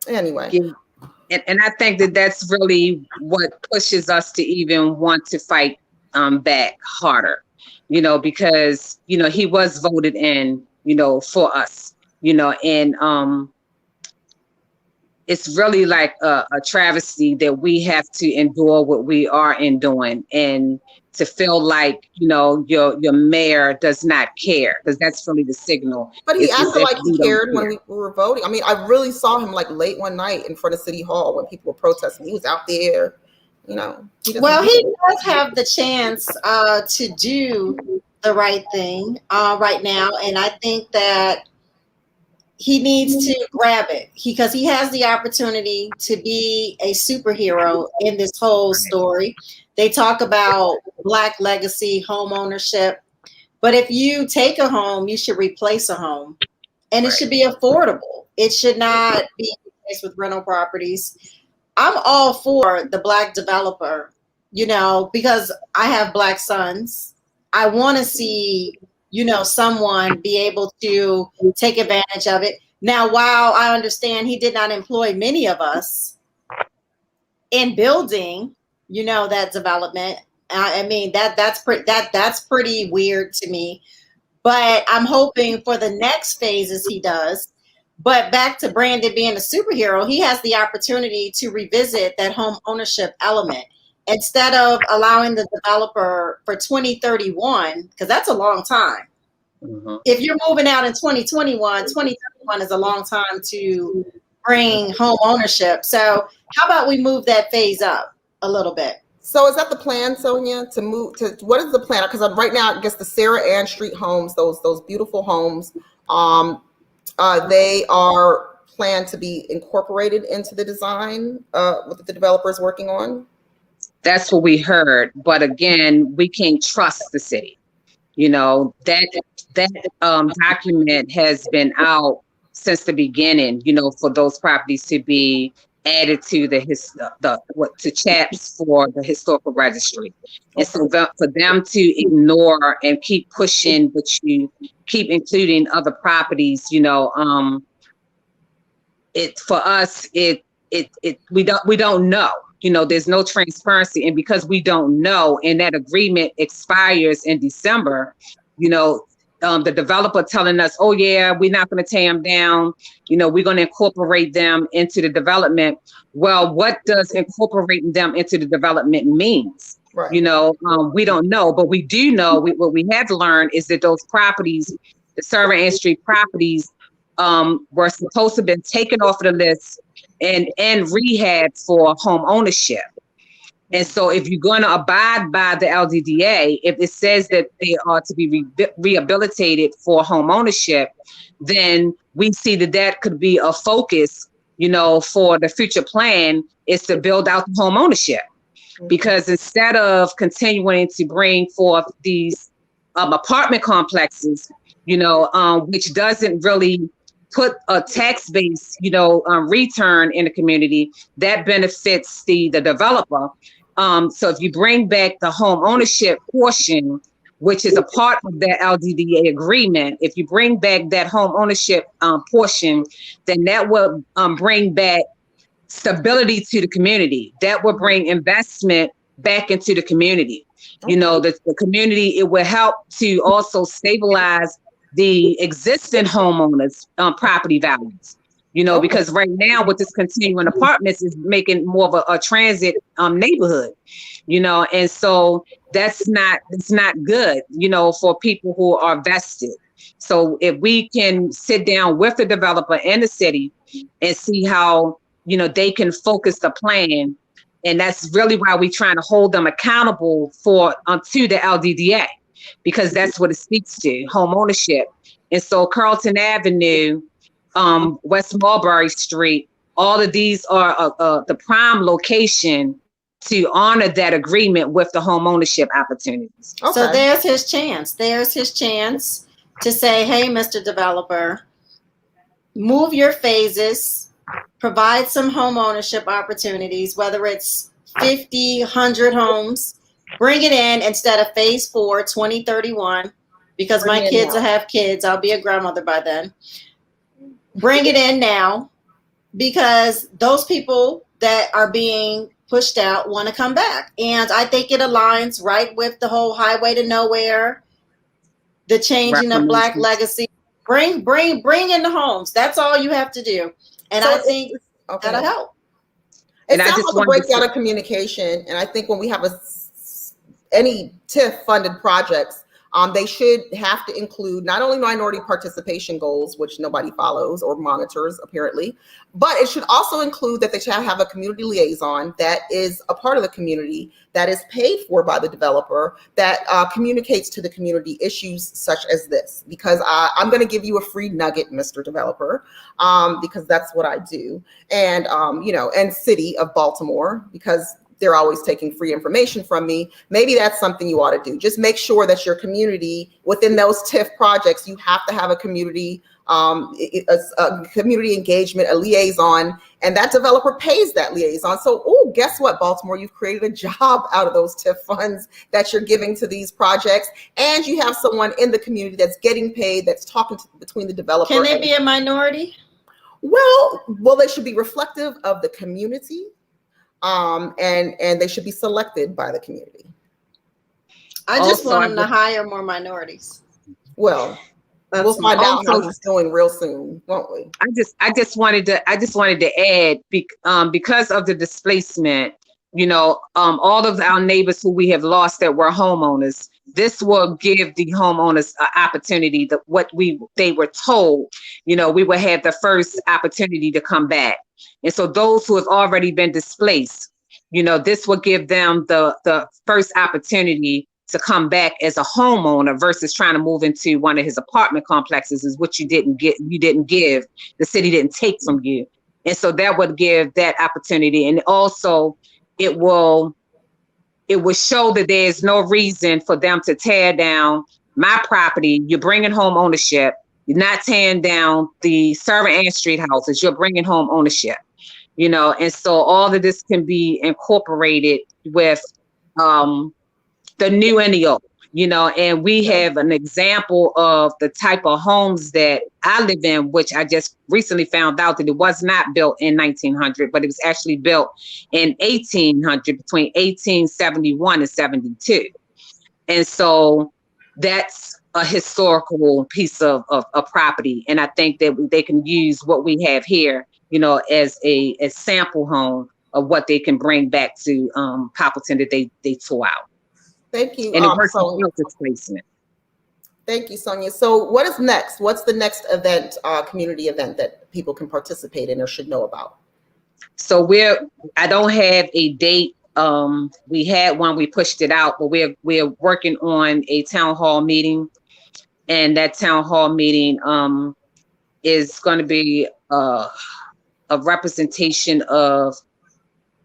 [SPEAKER 1] anyway.
[SPEAKER 5] Yeah. And I think that that's really what pushes us to even want to fight back harder, because, he was voted in, for us, and it's really like a travesty that we have to endure what we are enduring, and to feel like, your mayor does not care, because that's really the signal.
[SPEAKER 1] But he acted like he cared when we were voting. I mean, I really saw him like late one night in front of City Hall when people were protesting. He was out there, He
[SPEAKER 2] does have the chance to do the right thing right now. And I think that he needs to grab it because he has the opportunity to be a superhero in this whole story. They talk about Black legacy, home ownership. But if you take a home, you should replace a home. And it should be affordable. It should not be replaced with rental properties. I'm all for the Black developer, because I have Black sons. I want to see, someone be able to take advantage of it. Now, while I understand he did not employ many of us in building, that development, I mean, that's pretty weird to me. But I'm hoping for the next phases he does. But back to Brandon being a superhero, he has the opportunity to revisit that home ownership element instead of allowing the developer for 2031, because that's a long time. Mm-hmm. If you're moving out in 2021 is a long time to bring home ownership. So how about we move that phase up a little bit?
[SPEAKER 1] So is that the plan, Sonia, to move to, what is the plan? Because right now, I guess the Sarah Ann Street homes, those beautiful homes, they are planned to be incorporated into the design what the developer is working on?
[SPEAKER 5] That's what we heard. But again, we can't trust the city. That document has been out since the beginning, for those properties to be added to to chaps for the historical registry. And so for them to ignore and keep pushing, but you keep including other properties, it for us, we don't know. There's no transparency, and because we don't know, and that agreement expires in December, the developer telling us, oh yeah, we're not going to tear them down. We're going to incorporate them into the development. Well, what does incorporating them into the development means? Right. We don't know, but we do know what we have learned is that those properties, the Sarah Ann Street properties, were supposed to have been taken off of the list and rehab for home ownership. And so if you're going to abide by the LDDA, if it says that they are to be rehabilitated for home ownership, then we see that could be a focus, for the future plan is to build out the home ownership. Because instead of continuing to bring forth these apartment complexes, which doesn't really put a tax-based, return in the community that benefits the developer. So if you bring back the home ownership portion, which is a part of that LDDA agreement, if you bring back that home ownership portion, then that will bring back stability to the community. That will bring investment back into the community. The community, it will help to also stabilize the existing homeowners' property values. Because right now with this continuing apartments is making more of a transit neighborhood, and so it's not good, for people who are vested. So if we can sit down with the developer and the city and see how, they can focus the plan, and that's really why we're trying to hold them accountable to the LDDA, because that's what it speaks to, home ownership. And so Carlton Avenue, West Mulberry Street. All of these are the prime location to honor that agreement with the home ownership opportunities.
[SPEAKER 1] Okay.
[SPEAKER 2] So there's his chance. There's his chance to say, hey, Mr. Developer, move your phases, provide some home ownership opportunities, whether it's 50, 100 homes, bring it in instead of phase 4, 2031, because
[SPEAKER 1] Bring
[SPEAKER 2] my
[SPEAKER 1] it in
[SPEAKER 2] kids
[SPEAKER 1] now.
[SPEAKER 2] will have kids. I'll be a grandmother by then. Bring it in now, because those people that are being pushed out want to come back. And I think it aligns right with the whole highway to nowhere, the changing of Black legacy. Bring in the homes. That's all you have to do. And
[SPEAKER 1] So
[SPEAKER 2] I think that'll help.
[SPEAKER 1] It
[SPEAKER 5] And I
[SPEAKER 1] sounds
[SPEAKER 5] just
[SPEAKER 1] like a
[SPEAKER 5] wanted to
[SPEAKER 1] breakdown of communication, and I think when we have any TIF funded projects, they should have to include not only minority participation goals, which nobody follows or monitors apparently, but it should also include that they should have a community liaison that is a part of the community, that is paid for by the developer, that communicates to the community issues such as this. Because I'm going to give you a free nugget, Mr. Developer, because that's what I do, and and City of Baltimore, because they're always taking free information from me. Maybe that's something you ought to do. Just make sure that your community, within those TIF projects, you have to have a community, community engagement, a liaison, and that developer pays that liaison. So, guess what, Baltimore? You've created a job out of those TIF funds that you're giving to these projects, and you have someone in the community that's getting paid, that's talking between the developer.
[SPEAKER 2] Can they be a minority?
[SPEAKER 1] Well, they should be reflective of the community. And they should be selected by the community.
[SPEAKER 2] I just want them to hire more minorities.
[SPEAKER 1] Well, we'll find out how he's doing real soon, won't we?
[SPEAKER 5] I just wanted to add, because of the displacement, all of our neighbors who we have lost that were homeowners, this will give the homeowners an opportunity that they were told, we will have the first opportunity to come back. And so those who have already been displaced, this will give them the first opportunity to come back as a homeowner versus trying to move into one of his apartment complexes, is what you didn't give, the city didn't take from you. And so that would give that opportunity. And also it will show that there's no reason for them to tear down my property. You're bringing home ownership. You're not tearing down the Servant Ann Street houses. You're bringing home ownership, and so all of this can be incorporated with the new NEO, and we have an example of the type of homes that I live in, which I just recently found out that it was not built in 1900, but it was actually built in 1800, between 1871 and 72. And so that's a historical piece of property. And I think that they can use what we have here, as a sample home of what they can bring back to Poppleton that they tore out.
[SPEAKER 1] Thank you.
[SPEAKER 5] And it works with displacement.
[SPEAKER 1] Thank you, Sonia. So what is next? What's the next event, community event that people can participate in or should know about?
[SPEAKER 5] So I don't have a date. We had one, we pushed it out, but we're working on a town hall meeting. And that town hall meeting is going to be a representation of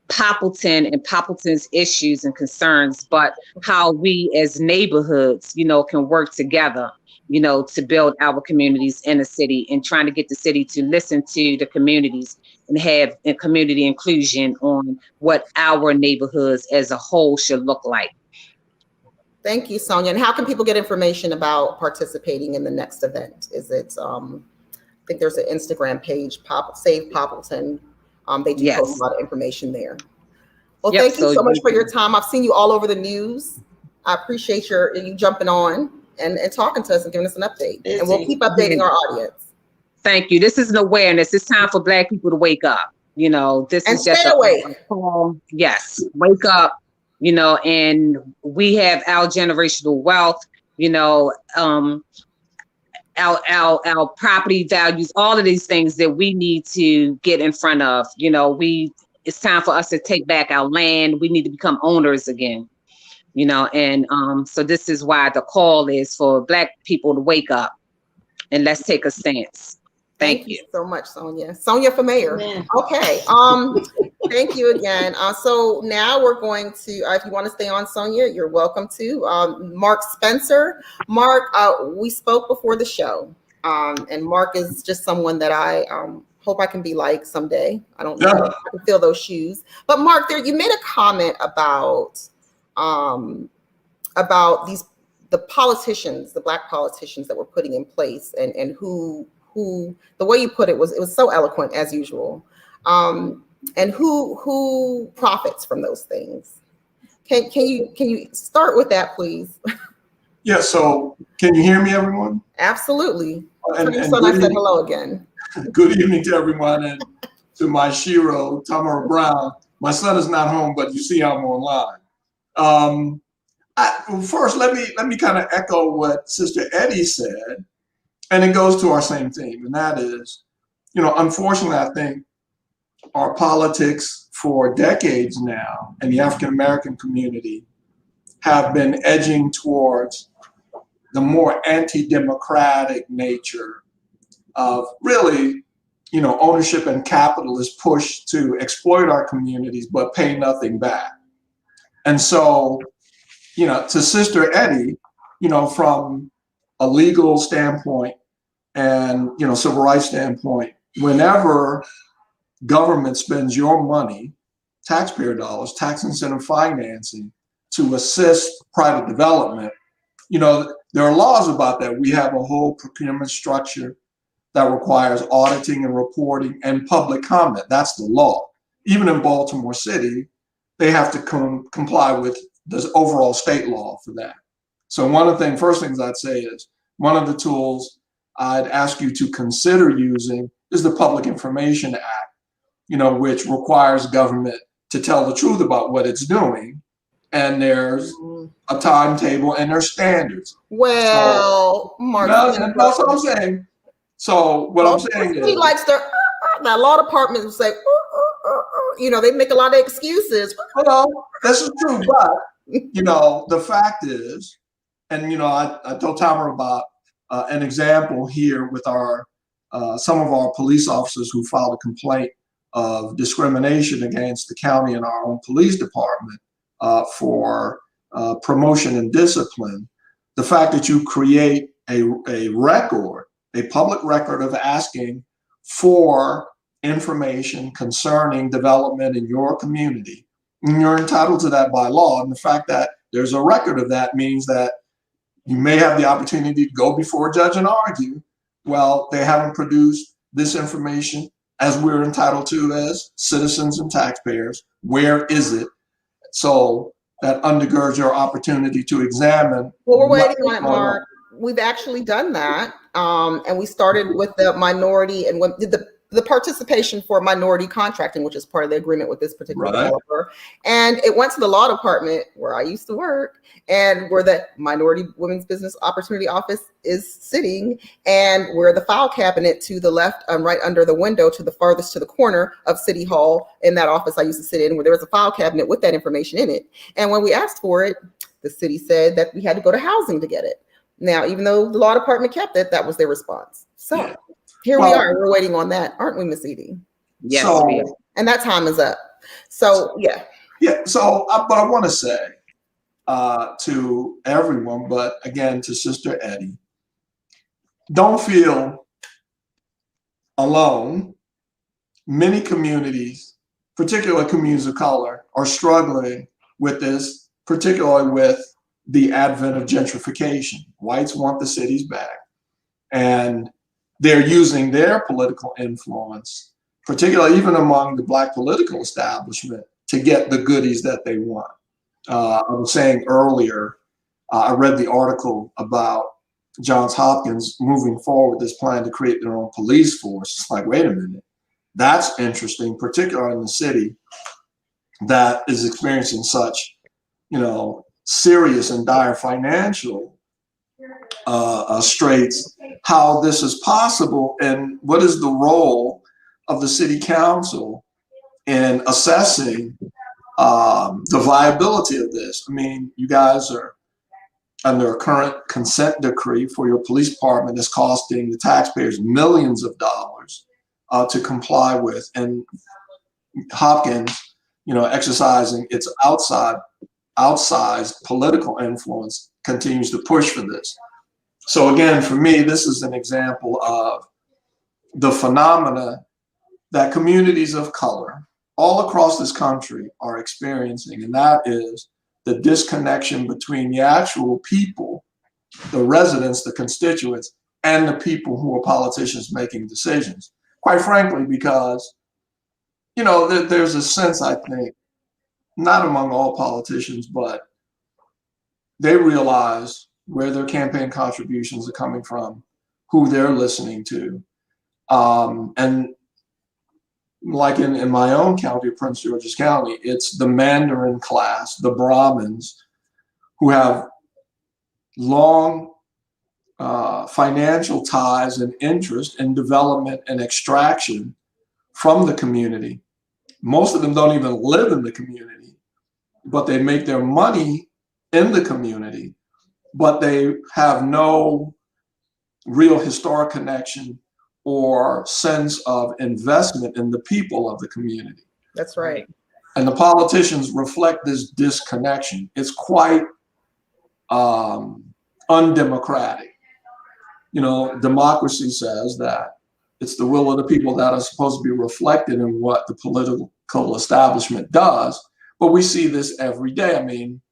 [SPEAKER 5] Poppleton and Poppleton's issues and concerns, but how we as neighborhoods, can work together, to build our communities in the city, and trying to get the city to listen to the communities and have a community inclusion on what our neighborhoods as a whole should look like.
[SPEAKER 1] Thank you, Sonia. And how can people get information about participating in the next event? Is it, I think there's an Instagram page, Save Poppleton. They do post a lot of information there. Well, thank you so much for your time. I've seen you all over the news. I appreciate you jumping on and talking to us and giving us an update. And we'll keep updating our audience.
[SPEAKER 5] Thank you. This is an awareness. It's time for Black people to wake up. This is just a call. Yes, wake up. And we have our generational wealth. Our property values, all of these things that we need to get in front of. It's time for us to take back our land. We need to become owners again. And so this is why the call is for Black people to wake up and let's take a stance. Thank you.
[SPEAKER 1] so much, Sonia. Sonia for mayor.
[SPEAKER 2] Amen.
[SPEAKER 1] Okay. Thank you again. So now we're going to, if you want to stay on, Sonia, you're welcome to. Mark Spencer. Mark, we spoke before the show, and Mark is just someone that I hope I can be like someday. I don't know if I can fill those shoes. But Mark, you made a comment about the politicians, the Black politicians that were putting in place, and who the way you put it was so eloquent as usual, and who profits from those things. Can you start with that, please?
[SPEAKER 4] Yeah. So can you hear me, everyone?
[SPEAKER 1] Absolutely.
[SPEAKER 4] And
[SPEAKER 1] So nice said hello again.
[SPEAKER 4] Good evening to everyone, and to my Shiro, Tamara Brown. My son is not home, but you see I'm online. First, let me kind of echo what Sister Eaddy said, and it goes to our same theme, and that is, unfortunately, I think our politics for decades now in the African American community have been edging towards the more anti-democratic nature of really, ownership and capital is pushed to exploit our communities but pay nothing back. And so, to Sister Eaddy, from a legal standpoint and, civil rights standpoint, whenever government spends your money, taxpayer dollars, tax incentive financing to assist private development, there are laws about that. We have a whole procurement structure that requires auditing and reporting and public comment. That's the law. Even in Baltimore City, they have to comply with the overall state law for that. So first things I'd say is, one of the tools I'd ask you to consider using is the Public Information Act, which requires government to tell the truth about what it's doing. And there's a timetable and there's standards.
[SPEAKER 1] Well, Mark,
[SPEAKER 4] that's what I'm saying. So what I'm saying is,
[SPEAKER 1] he likes their that law department will say, they make a lot of excuses.
[SPEAKER 4] Well, this is true, but the fact is, and I told Tamara about an example here with some of our police officers who filed a complaint of discrimination against the county and our own police department for promotion and discipline. The fact that you create a record, a public record of asking for information concerning development in your community, and you're entitled to that by law. And the fact that there's a record of that means that you may have the opportunity to go before a judge and argue, well, they haven't produced this information as we're entitled to as citizens and taxpayers. Where is it? So that undergirds your opportunity to examine.
[SPEAKER 1] Well, we're waiting on it, Mark. We've actually done that. And we started with the minority and the participation for minority contracting, which is part of the agreement with this particular developer. And it went to the law department where I used to work and where the Minority Women's Business Opportunity Office is sitting, and where the file cabinet to the left, right under the window to the farthest to the corner of City Hall, in that office I used to sit in, where there was a file cabinet with that information in it. And when we asked for it, the city said that we had to go to housing to get it. Now, even though the law department kept it, that was their response. So here we are. We're waiting on that, aren't we, Miss Eaddy?
[SPEAKER 5] Yes,
[SPEAKER 4] we are.
[SPEAKER 1] And that time is up. So, yeah.
[SPEAKER 4] So, but I want to say to everyone, but again, to Sister Eaddy, don't feel alone. Many communities, particularly communities of color, are struggling with this, particularly with the advent of gentrification. Whites want the cities back, and they're using their political influence, particularly even among the Black political establishment, to get the goodies that they want. I was saying earlier, I read the article about Johns Hopkins moving forward with this plan to create their own police force. It's like, wait a minute, that's interesting, particularly in the city that is experiencing such, serious and dire financial straits, how this is possible, and what is the role of the city council in assessing the viability of this. I mean, you guys are under a current consent decree for your police department that's costing the taxpayers millions of dollars to comply with, and Hopkins, exercising its outsized political influence, continues to push for this. So again, for me, this is an example of the phenomena that communities of color all across this country are experiencing, and that is the disconnection between the actual people, the residents, the constituents, and the people who are politicians making decisions. Quite frankly, because, there's a sense, I think, not among all politicians, but they realize where their campaign contributions are coming from, who they're listening to. And like in my own county, Prince George's County, it's the Mandarin class, the Brahmins, who have long financial ties and interest in development and extraction from the community. Most of them don't even live in the community, but they make their money in the community, but they have no real historic connection or sense of investment in the people of the community.
[SPEAKER 1] That's right.
[SPEAKER 4] And the politicians reflect this disconnection. It's quite undemocratic. Democracy says that it's the will of the people that are supposed to be reflected in what the political establishment does. But we see this every day. I mean,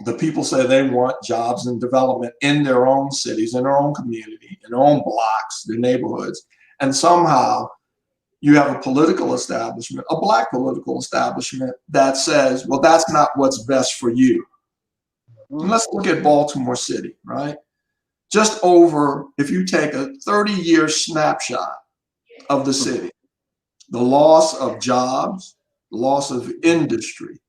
[SPEAKER 4] the people say they want jobs and development in their own cities, in their own community, in their own blocks, their neighborhoods. And somehow you have a political establishment, a Black political establishment, that says, well, that's not what's best for you. And let's look at Baltimore City, right? Just over, if you take a 30-year snapshot of the city, the loss of jobs, loss of industry,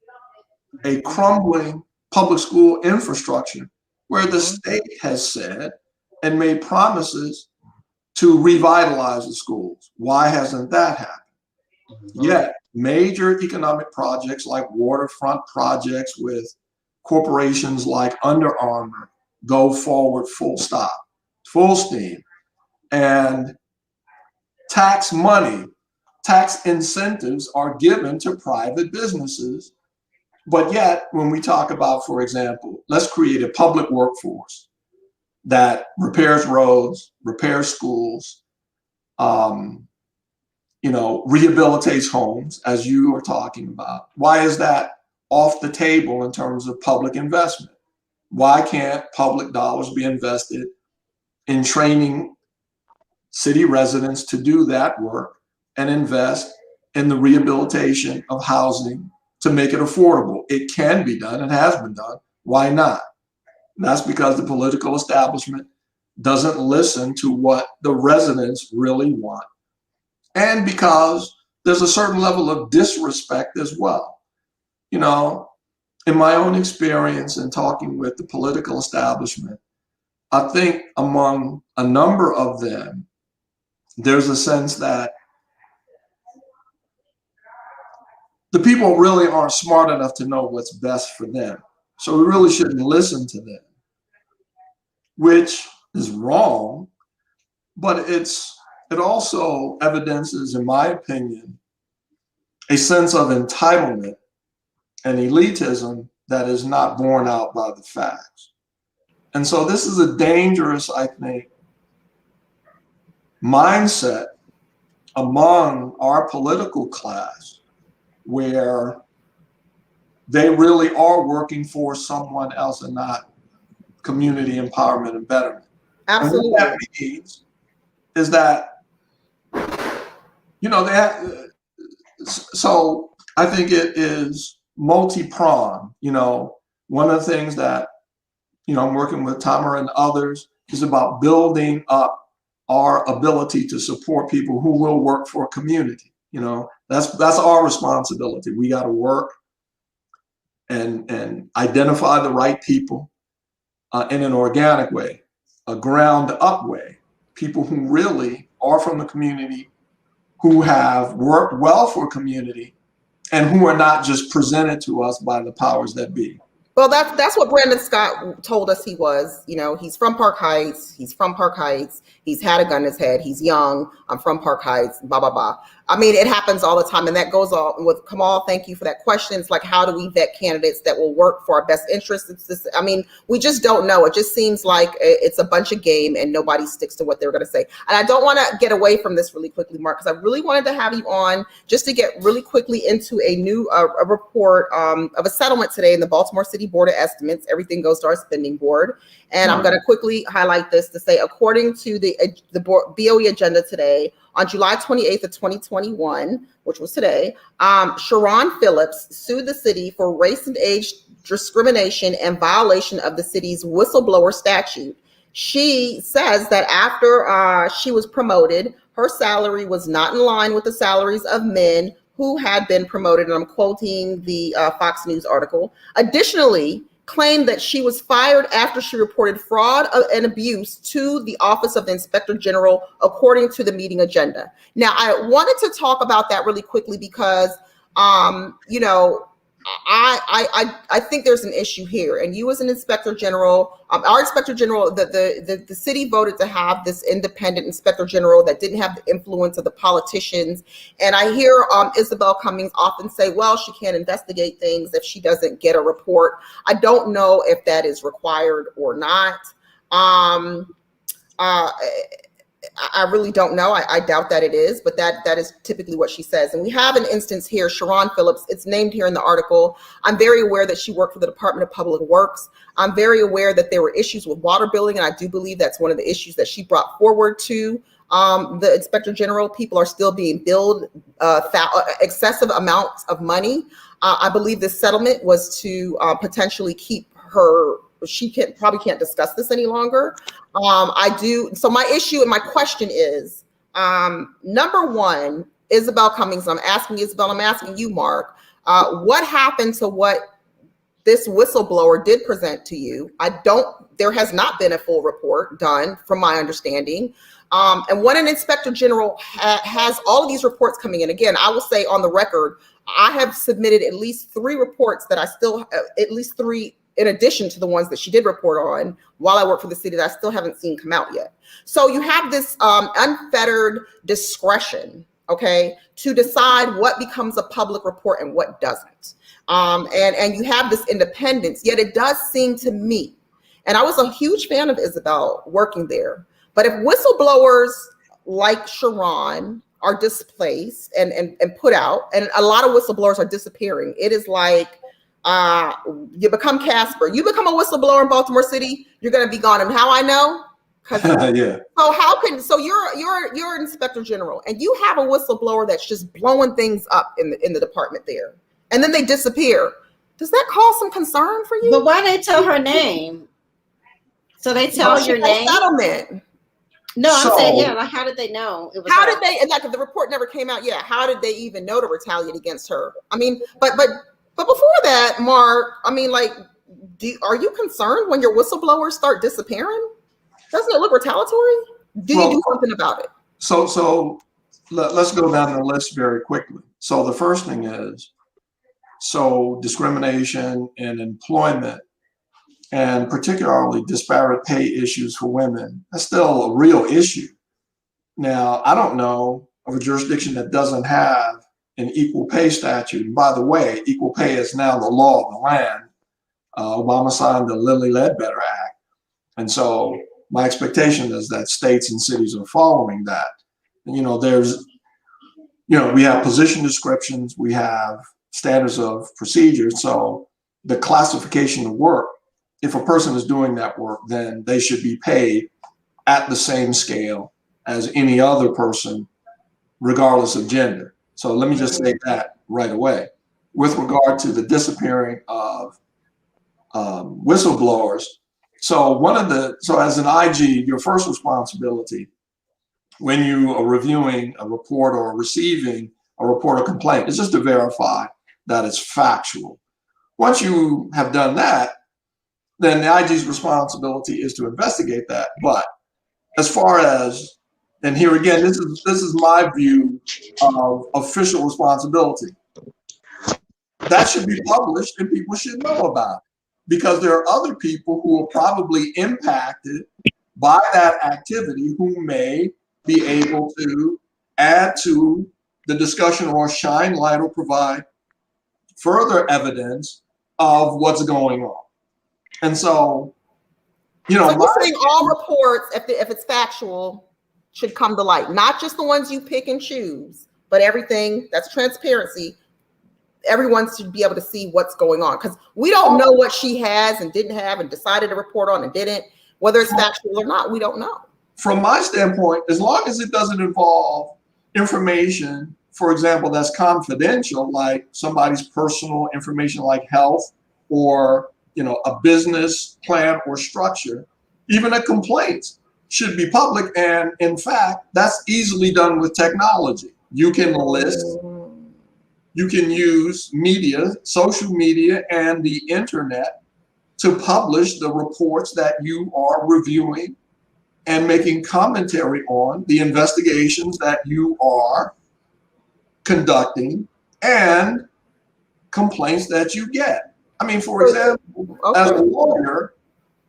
[SPEAKER 4] a crumbling public school infrastructure where the state has said and made promises to revitalize the schools. Why hasn't that happened? Yet major economic projects like waterfront projects with corporations like Under Armour go forward full stop, full steam. And tax money, tax incentives are given to private businesses. But yet, when we talk about, for example, let's create a public workforce that repairs roads, repairs schools, rehabilitates homes, as you are talking about. Why is that off the table in terms of public investment? Why can't public dollars be invested in training city residents to do that work and invest in the rehabilitation of housing to make it affordable? It can be done. It has been done. Why not? And that's because the political establishment doesn't listen to what the residents really want. And because there's a certain level of disrespect as well. In my own experience in talking with the political establishment, I think among a number of them, there's a sense that the people really aren't smart enough to know what's best for them. So we really shouldn't listen to them, which is wrong, but it also evidences, in my opinion, a sense of entitlement and elitism that is not borne out by the facts. And so this is a dangerous, I think, mindset among our political class, where they really are working for someone else and not community empowerment and betterment.
[SPEAKER 1] Absolutely.
[SPEAKER 4] And what that means is that, so I think it is multi-pronged. One of the things that, I'm working with Tamara and others is about building up our ability to support people who will work for a community. That's our responsibility. We got to work and identify the right people in an organic way, a ground up way, people who really are from the community, who have worked well for community, and who are not just presented to us by the powers that be.
[SPEAKER 1] Well, that's what Brandon Scott told us he was. You know, he's from Park Heights. He's from Park Heights. He's had a gun in his head. He's young. I'm from Park Heights. Blah blah blah. I mean, it happens all the time, and that goes on with Kamal. Thank you for that question. It's like, how do we vet candidates that will work for our best interests? It's just, I mean, we just don't know. It just seems like it's a bunch of game, and nobody sticks to what they're going to say. And I don't want to get away from this really quickly, Mark, because I really wanted to have you on just to get really quickly into a new a report of a settlement today in the Baltimore City Board of Estimates. Everything goes to our spending board, and I'm going to quickly highlight this to say, according to the BOE agenda today, on July 28th of 2021, which was today, Sharon Phillips sued the city for race and age discrimination and violation of the city's whistleblower statute. She says that after she was promoted, her salary was not in line with the salaries of men who had been promoted, and I'm quoting the Fox News article. Additionally, claimed that she was fired after she reported fraud and abuse to the Office of the Inspector General, according to the meeting agenda. Now, I wanted to talk about that really quickly because, you know, I think there's an issue here. And you as an Inspector General, our Inspector General, the city voted to have this independent Inspector General that didn't have the influence of the politicians. And I hear Isabel Cummings often say, well, she can't investigate things if she doesn't get a report. I don't know if that is required or not. I really don't know. I doubt that it is, but that is typically what she says. And we have an instance here, Sharon Phillips. It's named here in the article. I'm very aware that she worked for the Department of Public Works. I'm very aware that there were issues with water billing, and I do believe that's one of the issues that she brought forward to the Inspector General. People are still being billed excessive amounts of money. I believe this settlement was to potentially keep her. She probably can't discuss this any longer. I do. So my issue and my question is, number one, Isabel Cummings. I'm asking Isabel. I'm asking you, Mark. What happened to what this whistleblower did present to you? There has not been a full report done, from my understanding. And when an Inspector General has all of these reports coming in, again, I will say on the record, I have submitted at least 3 reports that I still, at least 3. In addition to the ones that she did report on while I work for the city that I still haven't seen come out yet. So you have this unfettered discretion, okay, to decide what becomes a public report and what doesn't. And you have this independence, yet it does seem to me, and I was a huge fan of Isabel working there, but if whistleblowers like Sharon are displaced and put out, and a lot of whistleblowers are disappearing, it is like, you become Casper. You become a whistleblower in Baltimore City, you're going to be gone. And how I know?
[SPEAKER 4] Yeah.
[SPEAKER 1] So you're Inspector General, and you have a whistleblower that's just blowing things up in the department there, and then they disappear. Does that cause some concern for you?
[SPEAKER 2] But why they tell her name? So they tell your name.
[SPEAKER 1] Settlement.
[SPEAKER 2] No, I'm saying, yeah. Like, how did they know? It was
[SPEAKER 1] how did they? And like, the report never came out. Yeah. How did they even know to retaliate against her? I mean, but before that, Mark, I mean, like, are you concerned when your whistleblowers start disappearing? Doesn't it look retaliatory? Do you do something about it?
[SPEAKER 4] So let's go down the list very quickly. So the first thing is, discrimination in employment, and particularly disparate pay issues for women, that's still a real issue. Now, I don't know of a jurisdiction that doesn't have an equal pay statute. And by the way, equal pay is now the law of the land. Obama signed the Lilly Ledbetter Act. And so my expectation is that states and cities are following that. And, we have position descriptions, we have standards of procedure. So the classification of work, if a person is doing that work, then they should be paid at the same scale as any other person, regardless of gender. So let me just say that right away. With regard to the disappearing of whistleblowers, so as an IG, your first responsibility when you are reviewing a report or receiving a report or complaint is just to verify that it's factual. Once you have done that, then the IG's responsibility is to investigate that. But as far as, and here again, this is my view of official responsibility. That should be published and people should know about it. because there are other people who are probably impacted by that activity who may be able to add to the discussion or shine light or provide further evidence of what's going on. And so, you know,
[SPEAKER 1] so you're saying all reports, if it's factual, should come to light, not just the ones you pick and choose, but everything that's transparency. Everyone should be able to see what's going on, because we don't know what she has and didn't have and decided to report on and didn't, whether it's factual or not, we don't know.
[SPEAKER 4] From my standpoint, as long as it doesn't involve information, for example, that's confidential, like somebody's personal information like health or, you know, a business plan or structure, even a complaint should be public. And in fact, that's easily done with technology. You can list, you can use media, social media, and the internet to publish the reports that you are reviewing and making commentary on, the investigations that you are conducting, and complaints that you get. I mean, for example, as a lawyer,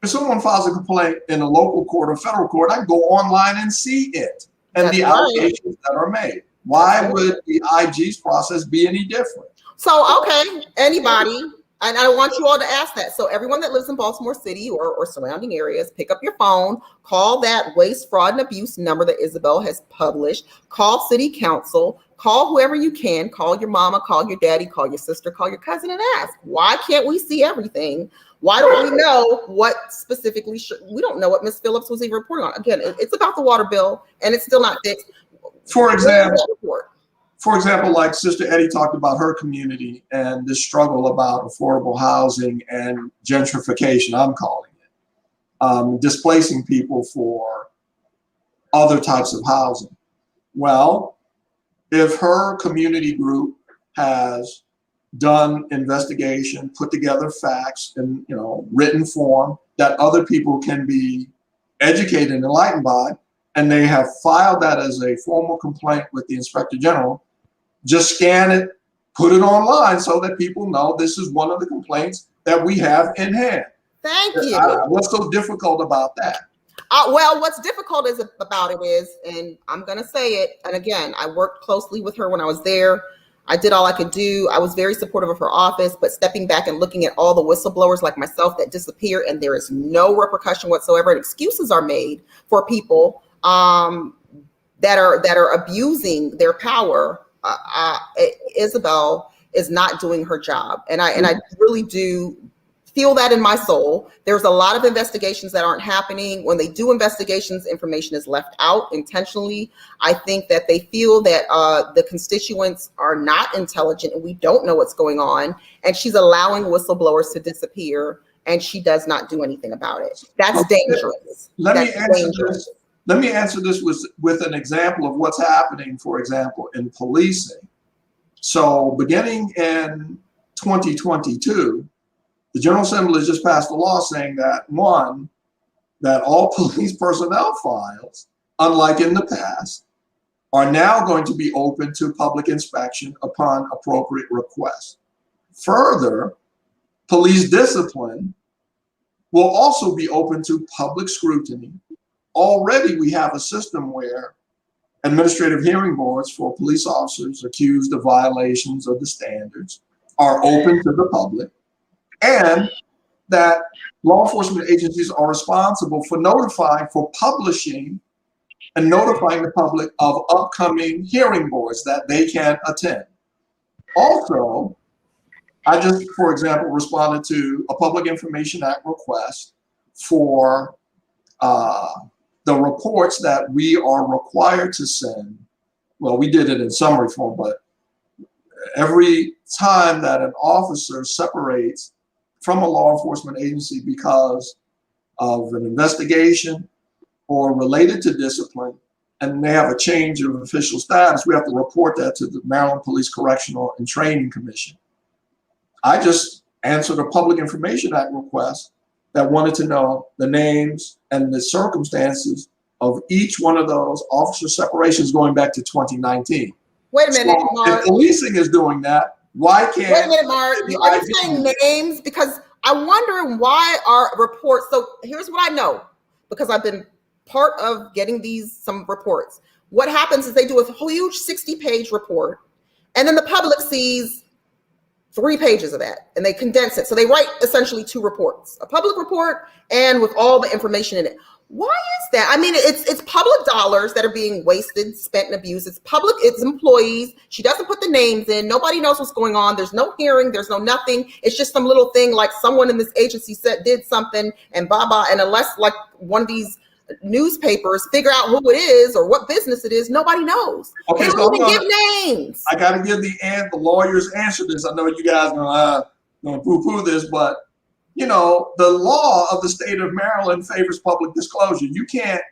[SPEAKER 4] if someone files a complaint in a local court or federal court, I can go online and see it and the allegations that are made. Why would the IG's process be any different?
[SPEAKER 1] So, okay, anybody, and I want you all to ask that. So everyone that lives in Baltimore City or surrounding areas, pick up your phone, call that waste, fraud, and abuse number that Isabel has published, call city council, call whoever you can, call your mama, call your daddy, call your sister, call your cousin, and ask, why can't we see everything? Why don't we know what specifically we don't know what Ms. Phillips was even reporting on. Again, it's about the water bill and it's still not fixed. For
[SPEAKER 4] example, like Sister Eaddy talked about her community and this struggle about affordable housing and gentrification, I'm calling it, displacing people for other types of housing. Well, if her community group has done investigation, put together facts in, you know, written form that other people can be educated and enlightened by, and they have filed that as a formal complaint with the Inspector General, just scan it, put it online so that people know this is one of the complaints that we have in hand.
[SPEAKER 1] Thank you.
[SPEAKER 4] What's so difficult about that?
[SPEAKER 1] Well, what's difficult about it is, and I'm going to say it, and again, I worked closely with her when I was there. I did all I could do. I was very supportive of her office, but stepping back and looking at all the whistleblowers like myself that disappear and there is no repercussion whatsoever, and excuses are made for people that are abusing their power. Isabel is not doing her job, and I really do feel that in my soul. There's a lot of investigations that aren't happening. When they do investigations, information is left out intentionally. I think that they feel that the constituents are not intelligent and we don't know what's going on. And she's allowing whistleblowers to disappear and she does not do anything about it. That's dangerous.
[SPEAKER 4] Let me answer this with an example of what's happening, for example, in policing. So beginning in 2022, the General Assembly has just passed a law saying that, one, that all police personnel files, unlike in the past, are now going to be open to public inspection upon appropriate request. Further, police discipline will also be open to public scrutiny. Already we have a system where administrative hearing boards for police officers accused of violations of the standards are open to the public, and that law enforcement agencies are responsible for publishing and notifying the public of upcoming hearing boards that they can attend. Also, I just, for example, responded to a Public Information Act request for the reports that we are required to send. Well, we did it in summary form, but every time that an officer separates from a law enforcement agency because of an investigation or related to discipline, and they have a change of official status, we have to report that to the Maryland Police Correctional and Training Commission. I just answered a Public Information Act request that wanted to know the names and the circumstances of each one of those officer separations going back to 2019.
[SPEAKER 1] Wait a minute,
[SPEAKER 4] so
[SPEAKER 1] Mark.
[SPEAKER 4] If policing is doing that, why can't—
[SPEAKER 1] Wait a minute, Mark. Are you saying names? Because I wonder why our reports. So here's what I know, because I've been part of getting some reports. What happens is they do a huge 60-page report, and then the public sees 3 pages of that, and they condense it. So they write essentially 2 reports, a public report and with all the information in it. Why is that? I mean, it's public dollars that are being wasted, spent, and abused. It's public, it's employees. She doesn't put the names in. Nobody knows what's going on. There's no hearing. There's no nothing. It's just some little thing like someone in this agency did something and blah. And unless like one of these newspapers figure out who it is or what business it is, nobody knows.
[SPEAKER 4] Okay,
[SPEAKER 1] they don't even give names.
[SPEAKER 4] I got to give the lawyer's answer to this. I know you guys are going to poo-poo this, but you know, the law of the state of Maryland favors public disclosure. You can't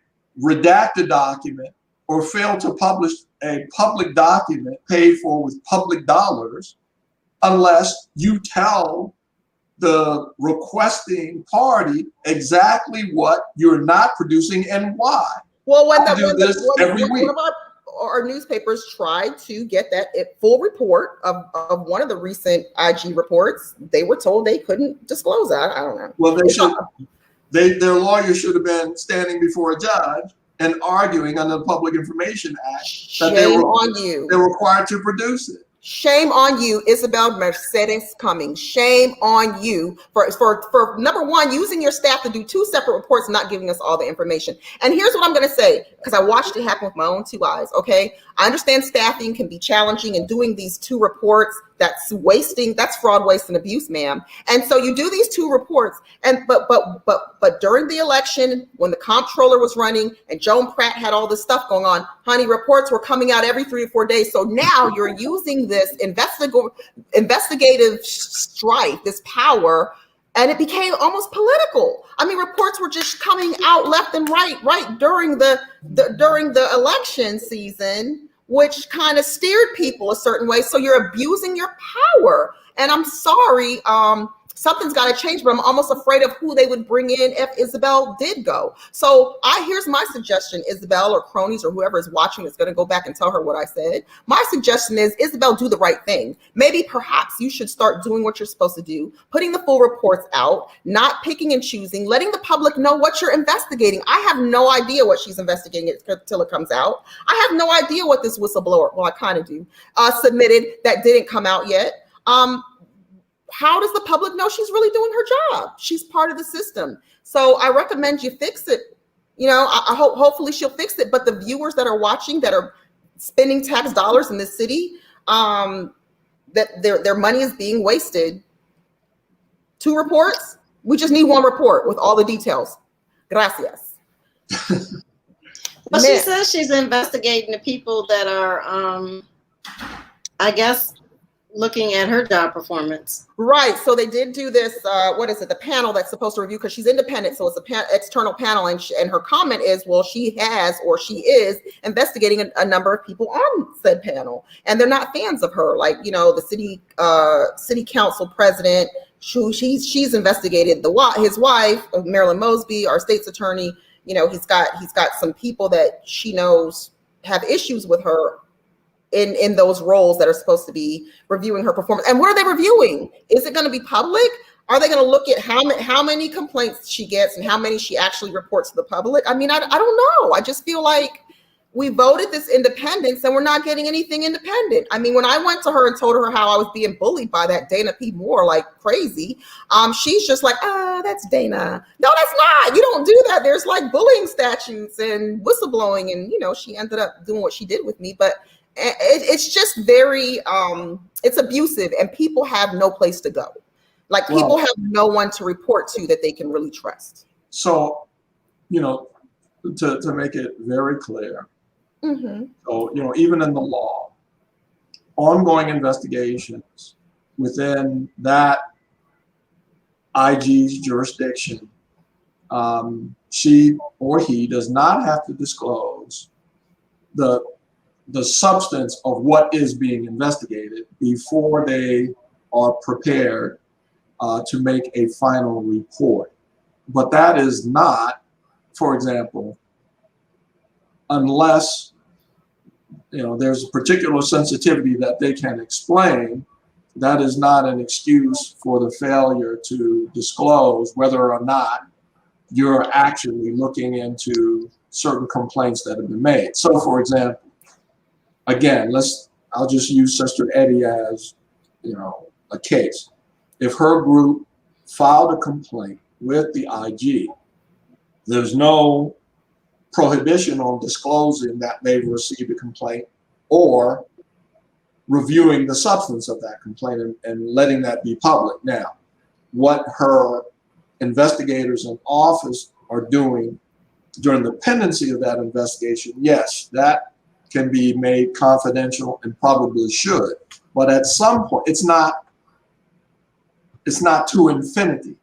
[SPEAKER 4] redact a document or fail to publish a public document paid for with public dollars unless you tell the requesting party exactly what you're not producing and why.
[SPEAKER 1] Well, when
[SPEAKER 4] every week.
[SPEAKER 1] One of our newspapers tried to get that full report of one of the recent IG reports, they were told they couldn't disclose that. I don't know.
[SPEAKER 4] Well, their lawyer should have been standing before a judge and arguing under the Public Information Act that they're required to produce it.
[SPEAKER 1] Shame on you, Isabel Mercedes Cummings. Shame on you for number one, using your staff to do 2 separate reports and not giving us all the information. And here's what I'm going to say, because I watched it happen with my own 2 eyes. Okay, I understand staffing can be challenging, and doing these 2 reports, that's wasting, that's fraud, waste, and abuse, ma'am. And so you do these 2 reports, and but during the election, when the comptroller was running and Joan Pratt had all this stuff going on, honey, reports were coming out every 3 or 4 days. So now you're using this investigative strife, this power, and it became almost political. I mean, reports were just coming out left and right during the election season, which kind of steered people a certain way. So you're abusing your power. And I'm sorry, something's got to change, but I'm almost afraid of who they would bring in if Isabel did go. So here's my suggestion, Isabel or cronies or whoever is watching is going to go back and tell her what I said. My suggestion is, Isabel, do the right thing. Maybe perhaps you should start doing what you're supposed to do, putting the full reports out, not picking and choosing, letting the public know what you're investigating. I have no idea what she's investigating until it comes out. I have no idea what this whistleblower, well, I kind of do, submitted that didn't come out yet. How does the public know she's really doing her job? She's part of the system. So I recommend you fix it. You know, I hope, hopefully she'll fix it. But the viewers that are watching, that are spending tax dollars in this city, that their money is being wasted. 2 reports? We just need 1 report with all the details. Gracias.
[SPEAKER 2] Well, she says she's investigating the people that are, I guess, looking at her job performance.
[SPEAKER 1] Right. So they did do this, what is it? The panel that's supposed to review, because she's independent. So it's an external panel. And her comment is, well, she is investigating a number of people on said panel. And they're not fans of her. Like, you know, the city council president, she's investigated his wife, Marilyn Mosby, our state's attorney. You know, he's got some people that she knows have issues with her in those roles that are supposed to be reviewing her performance. And what are they reviewing? Is it going to be public? Are they going to look at how many complaints she gets and how many she actually reports to the public? I mean, I don't know. I just feel like we voted this independence and we're not getting anything independent. I mean, when I went to her and told her how I was being bullied by that Dana P. Moore like crazy, she's just like, that's Dana. No, that's not. You don't do that. There's like bullying statutes and whistleblowing. And, you know, she ended up doing what she did with me. But it's just very, it's abusive, and people have no place to go. Like, people have no one to report to that they can really trust.
[SPEAKER 4] So, you know, to make it very clear, so, you know, even in the law, ongoing investigations within that IG's jurisdiction, she or he does not have to disclose the substance of what is being investigated before they are prepared to make a final report. But that is not, for example, unless, you know, there's a particular sensitivity that they can explain, that is not an excuse for the failure to disclose whether or not you're actually looking into certain complaints that have been made. So, for example, again, I'll just use Sister Eaddy as, a case. If her group filed a complaint with the IG, there's no prohibition on disclosing that they've received a complaint or reviewing the substance of that complaint and letting that be public. Now, what her investigators in office are doing during the pendency of that investigation, yes, that can be made confidential and probably should. But at some point, it's not to infinity.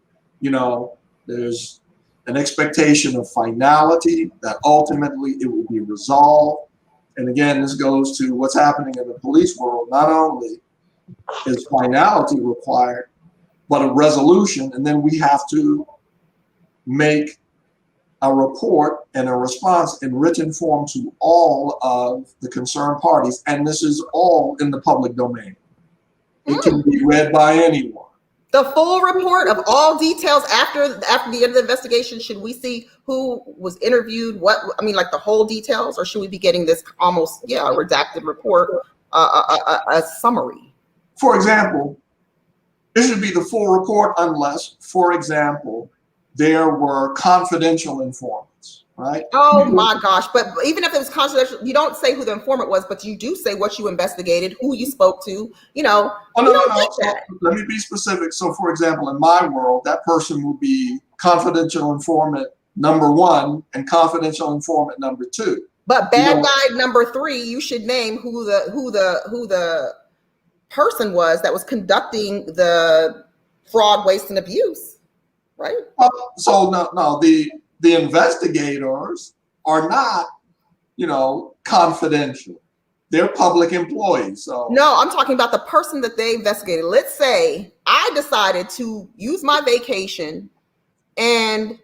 [SPEAKER 4] There's an expectation of finality, that ultimately it will be resolved. And again, this goes to what's happening in the police world. Not only is finality required, but a resolution, and then we have to make a report and a response in written form to all of the concerned parties. And this is all in the public domain. It can be read by anyone.
[SPEAKER 1] The full report of all details after the end of the investigation. Should we see who was interviewed? Like the whole details, or should we be getting this almost, a redacted report, a summary?
[SPEAKER 4] For example, it should be the full report unless, for example, there were confidential informants, right?
[SPEAKER 1] Oh my gosh. But even if it was confidential, you don't say who the informant was, but you do say what you investigated, who you spoke to,
[SPEAKER 4] No. So let me be specific. So for example, in my world, that person will be confidential informant number 1 and confidential informant number 2.
[SPEAKER 1] But bad guy number 3, you should name who the person was that was conducting the fraud, waste, and abuse, right?
[SPEAKER 4] Well, so no, the investigators are not, confidential. They're public employees. So
[SPEAKER 1] no, I'm talking about the person that they investigated. Let's say I decided to use my vacation and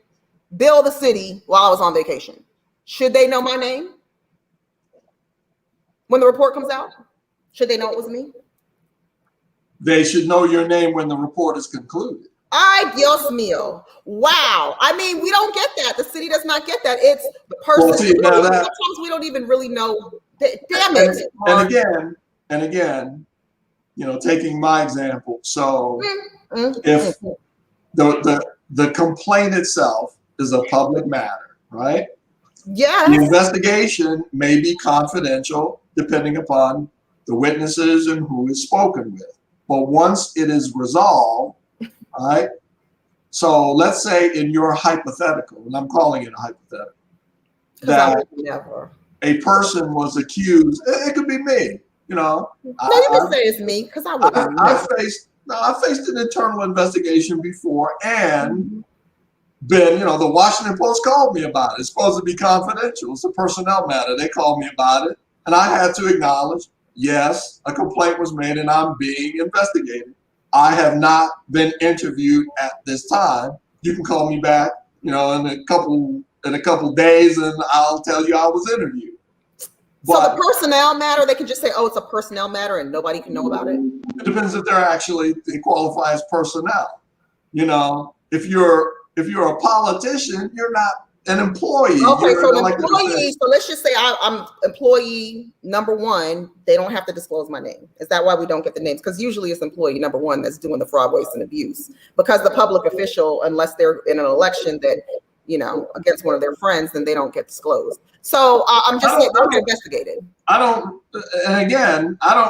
[SPEAKER 1] bill the city while I was on vacation. Should they know my name when the report comes out? Should they know it was me?
[SPEAKER 4] They should know your name when the report is concluded.
[SPEAKER 1] Ay, Dios mío. Wow. We don't get that. The city does not get that. It's the person.
[SPEAKER 4] Well, see,
[SPEAKER 1] sometimes we don't even really know. Damn it.
[SPEAKER 4] And again, taking my example. So if the complaint itself is a public matter, right?
[SPEAKER 1] Yes.
[SPEAKER 4] The investigation may be confidential depending upon the witnesses and who is spoken with. But once it is resolved, all right. So let's say in your hypothetical, and I'm calling it a hypothetical, that a person was accused. It could be me,
[SPEAKER 1] No, you can say it's me because I wouldn't.
[SPEAKER 4] I faced an internal investigation before, and then the Washington Post called me about it. It's supposed to be confidential. It's a personnel matter. They called me about it, and I had to acknowledge, yes, a complaint was made, and I'm being investigated. I have not been interviewed at this time. You can call me back, in a couple days, and I'll tell you I was interviewed.
[SPEAKER 1] So the personnel matter, they can just say, "Oh, it's a personnel matter," and nobody can know about it.
[SPEAKER 4] It depends if they qualify as personnel. If you're a politician, you're not an employee.
[SPEAKER 1] Okay, so an employee. So let's just say I'm employee number 1. They don't have to disclose my name. Is that why we don't get the names? Because usually it's employee number 1 that's doing the fraud, waste, and abuse. Because the public official, unless they're in an election that against one of their friends, then they don't get disclosed. So I'm just saying they're investigated.
[SPEAKER 4] I don't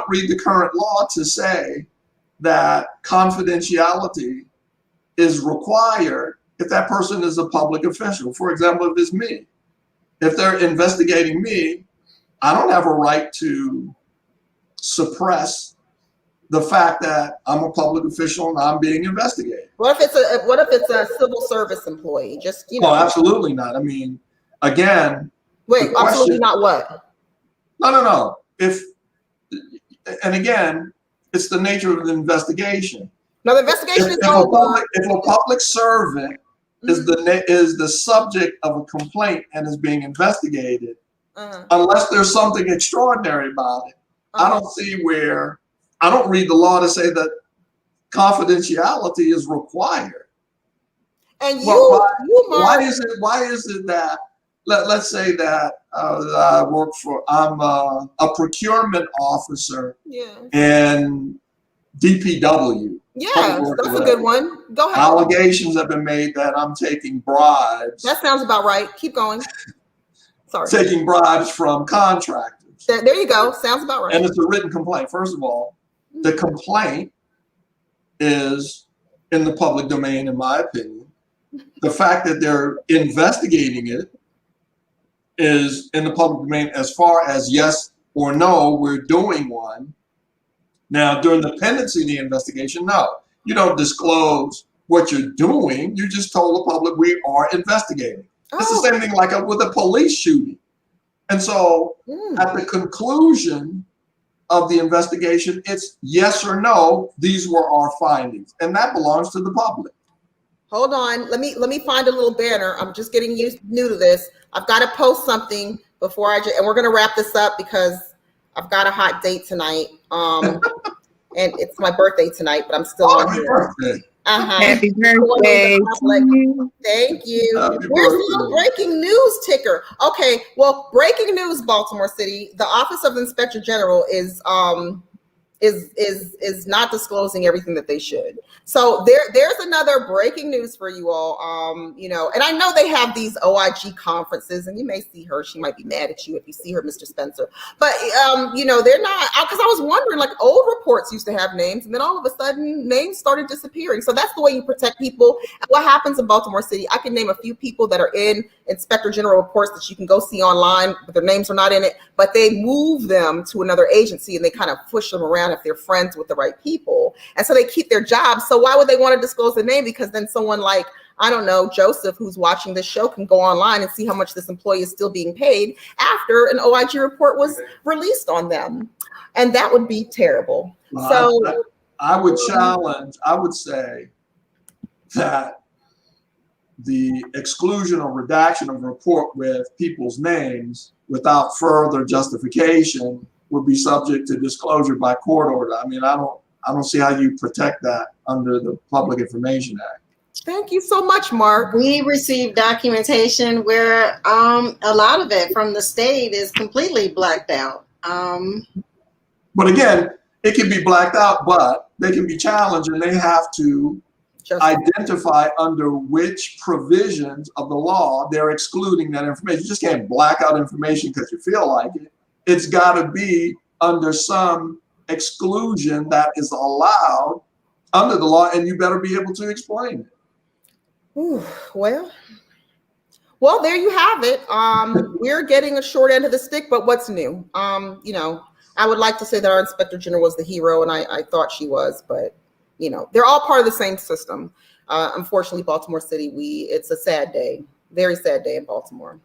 [SPEAKER 4] read the current law to say that confidentiality is required if that person is a public official. For example, if it's me, if they're investigating me, I don't have a right to suppress the fact that I'm a public official and I'm being investigated.
[SPEAKER 1] What if it's a civil service employee? Just
[SPEAKER 4] No, absolutely not. Again.
[SPEAKER 1] Wait, absolutely not what?
[SPEAKER 4] No. And again, it's the nature of the investigation.
[SPEAKER 1] Now the investigation is over.
[SPEAKER 4] If a public servant is the subject of a complaint and is being investigated, unless there's something extraordinary about it, I don't see where I don't read the law to say that confidentiality is required.
[SPEAKER 1] And
[SPEAKER 4] Well,
[SPEAKER 1] Mark,
[SPEAKER 4] why is it that let's say that I'm a procurement officer in DPW.
[SPEAKER 1] Yeah, that's a good one. Go ahead.
[SPEAKER 4] Allegations have been made that I'm taking bribes.
[SPEAKER 1] That sounds about right. Keep going. Sorry.
[SPEAKER 4] Taking bribes from contractors.
[SPEAKER 1] There you go. Sounds about right.
[SPEAKER 4] And it's a written complaint. First of all, the complaint is in the public domain, in my opinion. The fact that they're investigating it is in the public domain as far as yes or no, we're doing one. Now, during the pendency of the investigation, no, you don't disclose what you're doing. You just told the public we are investigating. It's the same thing like with a police shooting. And so at the conclusion of the investigation, it's yes or no, these were our findings. And that belongs to the public.
[SPEAKER 1] Hold on. Let me find a little banner. I'm just getting new to this. I've got to post something before and we're going to wrap this up because I've got a hot date tonight. And it's my birthday tonight, but I'm still on here.
[SPEAKER 4] Birthday.
[SPEAKER 5] Happy birthday.
[SPEAKER 1] Thank you.
[SPEAKER 4] Happy
[SPEAKER 1] Where's the
[SPEAKER 4] birthday.
[SPEAKER 1] little breaking news ticker? Okay, well, breaking news, Baltimore City. The Office of the Inspector General is not disclosing everything that they should. So there's another breaking news for you all. And I know they have these OIG conferences, and you may see her. She might be mad at you if you see her, Mr. Spencer. But they're not, because I was wondering, like, old reports used to have names, and then all of a sudden names started disappearing. So that's the way you protect people. And what happens in Baltimore City? I can name a few people that are in Inspector General reports that you can go see online, but their names are not in it. But they move them to another agency, and they kind of push them around if they're friends with the right people. And so they keep their jobs. So why would they want to disclose the name? Because then someone like, I don't know, Joseph, who's watching this show, can go online and see how much this employee is still being paid after an OIG report was released on them. And that would be terrible.
[SPEAKER 4] Well,
[SPEAKER 1] So
[SPEAKER 4] I would say that the exclusion or redaction of a report with people's names without further justification would be subject to disclosure by court order. I mean, I don't see how you protect that under the Public Information Act.
[SPEAKER 1] thank you so much, Mark.
[SPEAKER 2] We received documentation where a lot of it from the state is completely blacked out.
[SPEAKER 4] But again, it can be blacked out, but they can be challenged, and they have to identify under which provisions of the law they're excluding that information. You just can't black out information because you feel like it. It's got to be under some exclusion that is allowed under the law, and you better be able to explain it.
[SPEAKER 1] Ooh, well, there you have it. We're getting a short end of the stick, but what's new? I would like to say that our Inspector General was the hero, and I thought she was, but they're all part of the same system. Unfortunately, Baltimore City, it's a sad day, very sad day in Baltimore.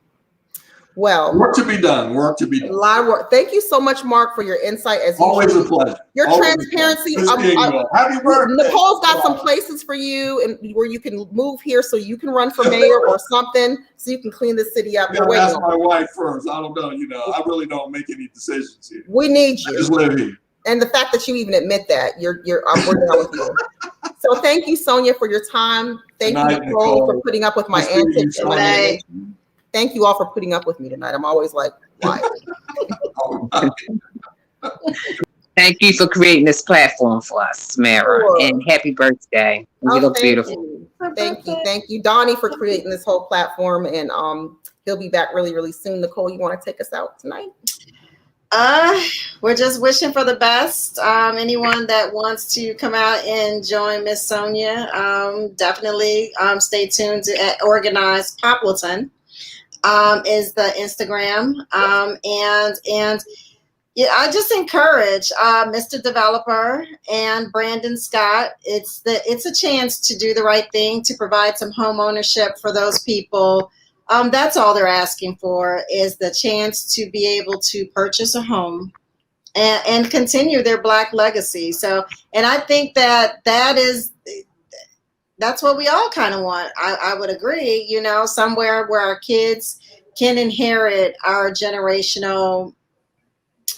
[SPEAKER 1] Well,
[SPEAKER 4] Work to be done.
[SPEAKER 1] A lot of work. Thank you so much, Mark, for your insight. As
[SPEAKER 4] Always
[SPEAKER 1] usual.
[SPEAKER 4] a pleasure.
[SPEAKER 1] Your
[SPEAKER 4] Always
[SPEAKER 1] transparency.
[SPEAKER 4] Happy birthday.
[SPEAKER 1] Nicole's got some places for you, and where you can move here so you can run for mayor or something, so you can clean the city up.
[SPEAKER 4] You gotta ask my wife first. I don't know. I really don't make any decisions here.
[SPEAKER 1] We need you.
[SPEAKER 4] I just live here.
[SPEAKER 1] And the fact that you even admit that, we're down with you. So thank you, Sonia, for your time. Thank you, Nicole, for putting up with my antics. Thank you all for putting up with me tonight. I'm always like, why?
[SPEAKER 5] Thank you for creating this platform for us, Tamara.
[SPEAKER 1] Sure.
[SPEAKER 5] And happy birthday. You look beautiful.
[SPEAKER 1] Thank you, Donnie, for creating this whole platform. And he'll be back really, really soon. Nicole, you want to take us out tonight?
[SPEAKER 2] We're just wishing for the best. Anyone that wants to come out and join Miss Sonia, definitely stay tuned to Organize Poppleton. Is the Instagram, and yeah, I just encourage Mr. Developer and Brandon Scott. It's a chance to do the right thing, to provide some home ownership for those people. That's all they're asking for, is the chance to be able to purchase a home and continue their Black legacy. So, and I think that's what we all kind of want. I would agree, somewhere where our kids can inherit our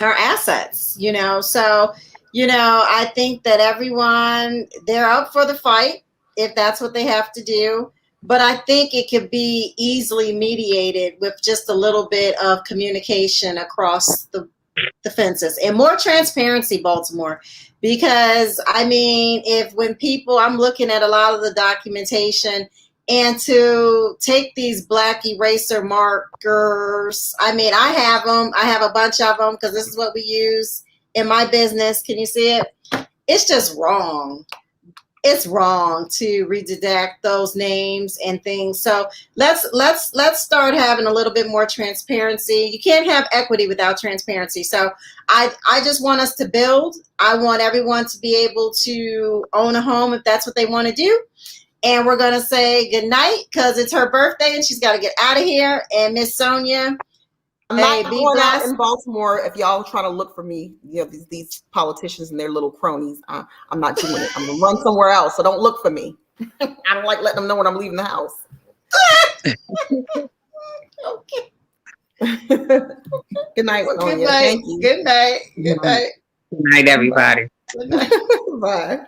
[SPEAKER 2] assets, So You know, I think that everyone, they're up for the fight if that's what they have to do. But I think it could be easily mediated with just a little bit of communication across the fences and more transparency, Baltimore. Because, I mean, when people, I'm looking at a lot of the documentation, and to take these black eraser markers, I mean, I have them. I have a bunch of them because this is what we use in my business. Can you see it? It's just wrong. It's wrong to redact those names and things. So let's start having a little bit more transparency. You can't have equity without transparency. So I just want us to build. I want everyone to be able to own a home if that's what they want to do. And we're going to say good night because it's her birthday and she's got to get out of here. And Miss Sonia,
[SPEAKER 1] I'm not going out in Baltimore if y'all trying to look for me. You know, these politicians and their little cronies. I'm not doing it. I'm going to run somewhere else. So don't look for me. I don't like letting them know when I'm leaving the house.
[SPEAKER 2] Okay.
[SPEAKER 1] Good night, Sonia.
[SPEAKER 2] Good night.
[SPEAKER 1] Thank you.
[SPEAKER 2] Good night. Good night.
[SPEAKER 5] Good night, everybody.
[SPEAKER 2] Good night.
[SPEAKER 1] Bye.